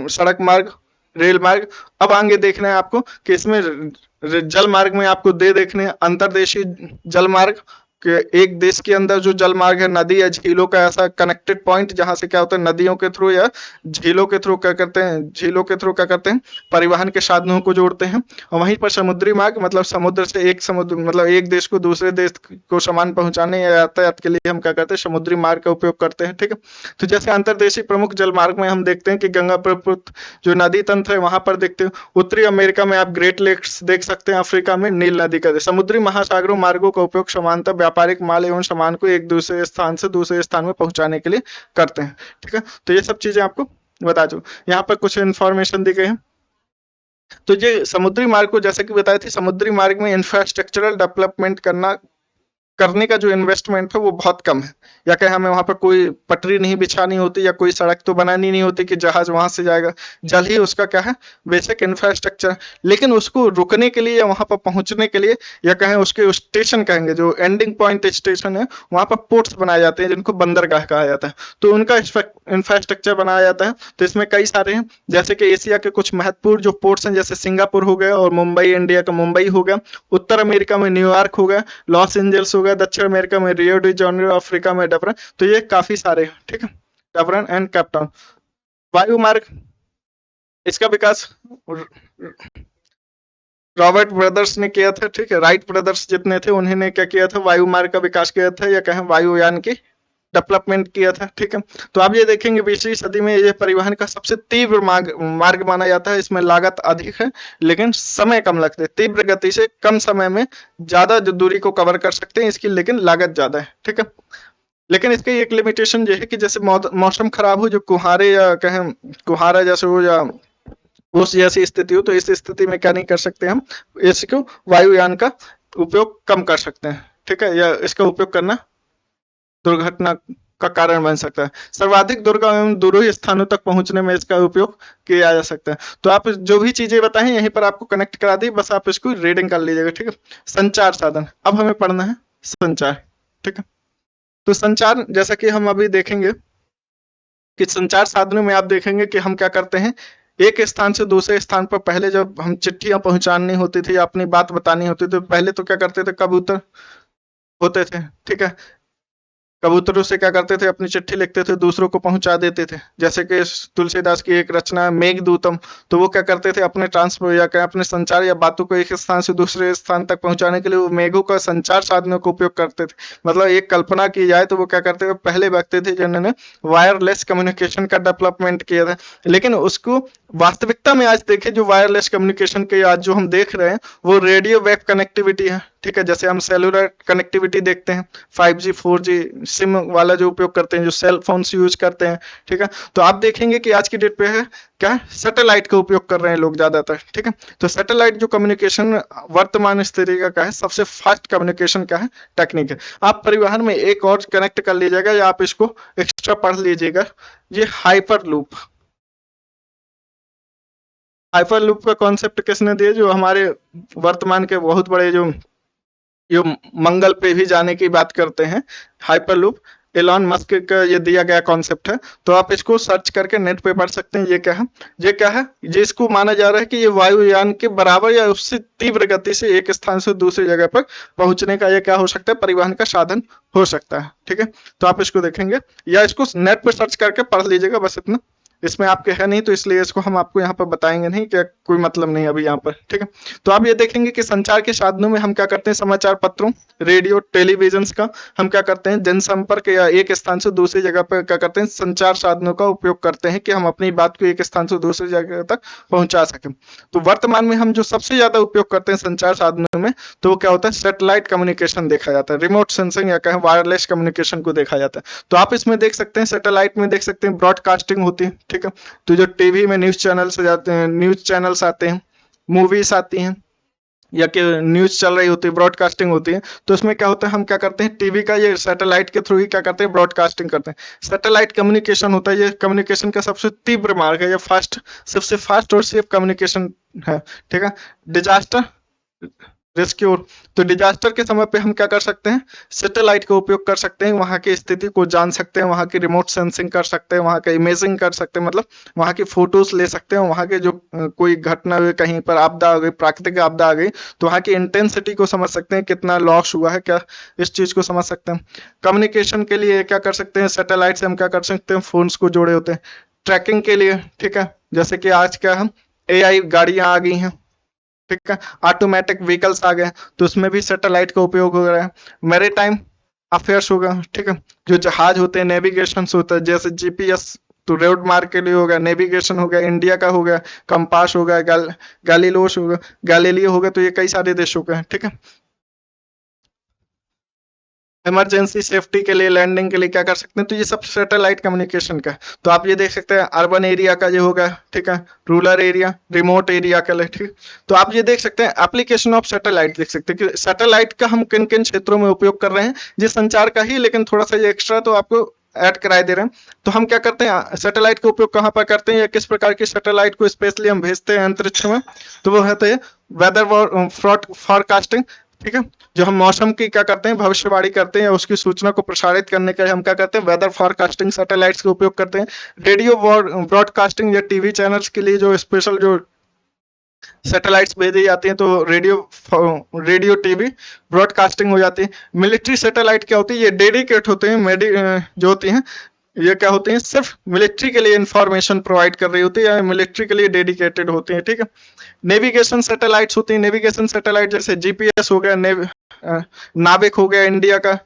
सड़क मार्ग, रेल मार्ग, अब आगे देखना है आपको कि इसमें जल मार्ग में आपको देखने अंतरदेशीय जल मार्ग कि एक देश के अंदर जो जल मार्ग है, नदी या झीलों का ऐसा कनेक्टेड पॉइंट जहां से क्या होता है, नदियों के थ्रू या झीलों के थ्रू क्या करते हैं, झीलों के थ्रू क्या करते हैं, परिवहन के साधनों को जोड़ते हैं। और वहीं पर समुद्री मार्ग मतलब समुद्र से एक समुद्र मतलब एक देश को दूसरे देश को सामान पहुंचाने या यातायात के लिए हम क्या करते हैं, समुद्री मार्ग का उपयोग करते हैं। ठीक है, तो जैसे अंतरदेशीय प्रमुख जल मार्ग में हम देखते हैं कि गंगा ब्रह्मपुत्र जो नदी तंत्र है वहां पर देखते हैं। उत्तरी अमेरिका में आप ग्रेट लेक्स देख सकते हैं, अफ्रीका में नील नदी का। समुद्री महासागरों मार्गों का उपयोग समानता व्यापारिक माल एवं सामान को एक दूसरे स्थान से दूसरे स्थान में पहुंचाने के लिए करते हैं। ठीक है, तो ये सब चीजें आपको बता दूं। यहाँ पर कुछ इंफॉर्मेशन दी गई है। तो ये समुद्री मार्ग को जैसे कि बताई थी, समुद्री मार्ग में इंफ्रास्ट्रक्चरल डेवलपमेंट करने का जो इन्वेस्टमेंट है वो बहुत कम है, या कहीं हमें वहां पर कोई पटरी नहीं बिछानी होती या कोई सड़क तो बनानी नहीं होती कि जहाज वहां से जाएगा, जल ही उसका क्या है, बेसिक इंफ्रास्ट्रक्चर। लेकिन उसको रुकने के लिए या वहां पर पहुंचने के लिए, या कहें उसके स्टेशन कहेंगे, जो एंडिंग पॉइंट स्टेशन है वहां पर पोर्ट्स बनाए जाते हैं जिनको बंदरगाह कहा जाता है, तो उनका इंफ्रास्ट्रक्चर बनाया जाता है। तो इसमें कई सारे हैं, जैसे कि एशिया के कुछ महत्वपूर्ण जो पोर्ट्स हैं, जैसे सिंगापुर हो गया और मुंबई, इंडिया का मुंबई हो गया, उत्तर अमेरिका में न्यूयॉर्क हो गया, लॉस एंजल्स हो गया, दक्षिण अमेरिका में रियो डी जेनेरो, अफ्रीका में डबरन। तो ये काफी सारे हैं। ठीक है, डबरन एंड कैपटाउन। वायु मार्ग, इसका विकास रॉबर्ट ब्रदर्स ने किया था। ठीक है, राइट ब्रदर्स जितने थे उन्होंने क्या किया था, वायु मार्ग का विकास किया था, या कहें वायुयान की डेवलपमेंट किया था, ठीक है। तो आप ये देखेंगे 20वीं सदी में ये परिवहन का सबसे तीव्र मार्ग माना जाता है। इसमें लागत अधिक है लेकिन समय कम लगते हैं। तीव्र गति से कम समय में ज्यादा जो दूरी को कवर कर सकते हैं इसकी, लेकिन लागत ज्यादा है, ठीक है। लेकिन इसकी एक लिमिटेशन ये है कि जैसे मौसम खराब हो, जो कुहारे या कहें कुहारा जैसे हो या उस जैसी स्थिति हो, तो इस स्थिति में क्या नहीं कर सकते हम, इसको वायुयान का उपयोग कम कर सकते हैं, ठीक है, या इसका उपयोग करना दुर्घटना का कारण बन सकता है। सर्वाधिक दुर्गम एवं दूरस्थ स्थानों तक पहुंचने में इसका उपयोग किया जा सकता है। तो आप जो भी चीजें बताएं यहीं पर आपको कनेक्ट करा दी, बस आप इसको रीडिंग कर लीजिएगा, ठीक है। संचार साधन, अब हमें पढ़ना है संचार, ठीक है। तो संचार जैसा कि हम अभी देखेंगे कि संचार साधनों में आप देखेंगे कि हम क्या करते हैं, एक स्थान से दूसरे स्थान पर पहले जब हम चिट्ठियां पहुंचानी होती थी या अपनी बात बतानी होती थी, तो पहले तो क्या करते थे, कबूतर होते थे, ठीक है। कबूतरों से क्या करते थे, अपनी चिट्ठी लिखते थे, दूसरों को पहुंचा देते थे। जैसे कि तुलसीदास की एक रचना है मेघदूतम, तो वो क्या करते थे, अपने ट्रांसपोर्ट या क्या अपने संचार या बातों को एक स्थान से दूसरे स्थान तक पहुंचाने के लिए वो मेघों का संचार साधनों का उपयोग करते थे। मतलब एक कल्पना की जाए तो वो क्या करते थे, पहले व्यक्ति थे जिन्होंने वायरलेस कम्युनिकेशन का डेवलपमेंट किया था। लेकिन उसको वास्तविकता में आज देखें, जो वायरलेस कम्युनिकेशन के आज जो हम देख रहे हैं वो रेडियो वेव कनेक्टिविटी है, ठीक है। जैसे हम सेलुलर कनेक्टिविटी देखते हैं, 5G 4G सिम वाला जो उपयोग करते हैं, जो सेल फोन्स यूज करते हैं, ठीक है। तो आप देखेंगे कि आज की डेट पे है क्या, सैटेलाइट का उपयोग कर रहे हैं लोग ज्यादातर, ठीक है। तो सैटेलाइट जो कम्युनिकेशन वर्तमान स्थिति का है, सबसे फास्ट कम्युनिकेशन का है टेक्निक है। आप परिवहन में एक और कनेक्ट कर लीजिएगा या आप इसको एक्स्ट्रा पढ़ लीजिएगा, ये हाइपर लूप। हाइपर लूप का कॉन्सेप्ट किसने दिया, जो हमारे वर्तमान के बहुत बड़े जो मंगल पे भी जाने की बात करते हैं, हाइपरलूप एलॉन मस्क का ये दिया गया कॉन्सेप्ट है। तो आप इसको सर्च करके नेट पे पढ़ सकते हैं। ये क्या है, ये क्या है, जिसको माना जा रहा है कि ये वायुयान के बराबर या उससे तीव्र गति से एक स्थान से दूसरी जगह पर पहुंचने का ये क्या हो सकता है, परिवहन का साधन हो सकता है, ठीक है। तो आप इसको देखेंगे या इसको नेट पे सर्च करके पढ़ लीजिएगा, बस इतना। इसमें आपके है नहीं तो इसलिए इसको हम आपको यहाँ पर बताएंगे नहीं, क्या कोई मतलब नहीं अभी यहाँ पर, ठीक है। तो आप ये देखेंगे कि संचार के साधनों में हम क्या करते हैं, समाचार पत्रों, रेडियो, टेलीविजन का हम क्या करते हैं, जनसंपर्क या एक स्थान से दूसरी जगह पर क्या करते हैं, संचार साधनों का उपयोग करते हैं कि हम अपनी बात को एक स्थान से दूसरी जगह तक पहुंचा सकें। तो वर्तमान में हम जो सबसे ज्यादा उपयोग करते हैं संचार साधनों में, तो वो क्या होता है, सैटेलाइट कम्युनिकेशन देखा जाता है, रिमोट सेंसिंग या कहें वायरलेस कम्युनिकेशन को देखा जाता है। तो आप इसमें देख सकते हैं, सैटेलाइट में देख सकते हैं ब्रॉडकास्टिंग होती है, ठीक है। तो जो टीवी में न्यूज चैनल्स जाते हैं, न्यूज चैनल्स आते हैं, मूवीज आती हैं या कि न्यूज चल रही होती है, ब्रॉडकास्टिंग होती है, तो उसमें क्या होता है, हम क्या करते हैं, टीवी का ये सैटेलाइट के थ्रू ही क्या करते हैं, ब्रॉडकास्टिंग करते हैं। सैटेलाइट कम्युनिकेशन होता है, ये कम्युनिकेशन का सबसे तीव्र मार्ग है, ये फास्ट, सबसे फास्ट और सेफ कम्युनिकेशन है, ठीक है। डिजास्टर रेस्क्यू, तो डिजास्टर के समय पे हम क्या कर सकते हैं, सैटेलाइट का उपयोग कर सकते हैं, वहां की स्थिति को जान सकते हैं, वहां की रिमोट सेंसिंग कर सकते हैं, वहां का इमेजिंग कर सकते हैं, मतलब वहां की फोटोज ले सकते हैं, वहां के जो कोई घटना हुई, कहीं पर आपदा आ गई, प्राकृतिक आपदा आ गई, तो वहां की इंटेंसिटी को समझ सकते हैं, कितना लॉस हुआ है, क्या इस चीज को समझ सकते हैं। कम्युनिकेशन के लिए क्या कर सकते हैं, सैटेलाइट से हम क्या कर सकते हैं, फोन्स को जोड़े होते हैं। ट्रैकिंग के लिए, ठीक है, जैसे कि आज क्या हम AI गाड़ियां आ गई हैं, ठीक है, ऑटोमेटिक व्हीकल्स आ गए, तो उसमें भी सैटेलाइट का उपयोग हो रहा है। मैरीटाइम अफेयर्स होगा, ठीक है, जो जहाज होते हैं, नेविगेशन होता है, जैसे GPS, तो रोड मार्ग के लिए हो गया, नेविगेशन हो गया, इंडिया का हो गया, कंपास हो गया, गैलीलोस होगा, गैलीलियो हो गया, तो ये कई सारे देशों का है, ठीक है। इमरजेंसी सेफ्टी के लिए, लैंडिंग के लिए क्या कर सकते हैं, तो ये सब सैटेलाइट कम्युनिकेशन का है। तो आप ये देख सकते हैं अर्बन एरिया का जो होगा, ठीक है, रूरल एरिया, रिमोट एरिया का, ठीक। तो आप ये देख सकते हैं एप्लीकेशन ऑफ सैटेलाइट, देख सकते हैं कि सैटेलाइट का हम किन किन क्षेत्रों में उपयोग कर रहे हैं, ये संचार का ही, लेकिन थोड़ा सा ये एक्स्ट्रा तो आपको ऐड कराए दे रहे हैं। तो हम क्या करते हैं, सैटेलाइट का उपयोग कहाँ पर करते हैं या किस प्रकार की सैटेलाइट को स्पेशली हम भेजते हैं अंतरिक्ष में, तो वो है वेदर फॉरकास्टिंग, ठीक है, जो हम मौसम की क्या करते हैं, भविष्यवाणी करते हैं या उसकी सूचना को प्रसारित करने के लिए हम क्या करते हैं, वेदर फॉरकास्टिंग सैटेलाइट्स का उपयोग करते हैं। रेडियो ब्रॉडकास्टिंग या टीवी चैनल्स के लिए जो स्पेशल जो सैटेलाइट्स भेजी जाती हैं, तो रेडियो टीवी ब्रॉडकास्टिंग हो जाती है। मिलिट्री सैटेलाइट क्या होती है, ये डेडिकेट होते हैं, जो होती हैं ये क्या होती हैं, सिर्फ मिलिट्री के लिए इंफॉर्मेशन प्रोवाइड कर रही होती है या मिलिट्री के लिए डेडिकेटेड होती है, ठीक है। नेविगेशन सैटेलाइट्स होती हैं, नेविगेशन सैटेलाइट जैसे GPS हो गया, नाविक हो गया इंडिया का,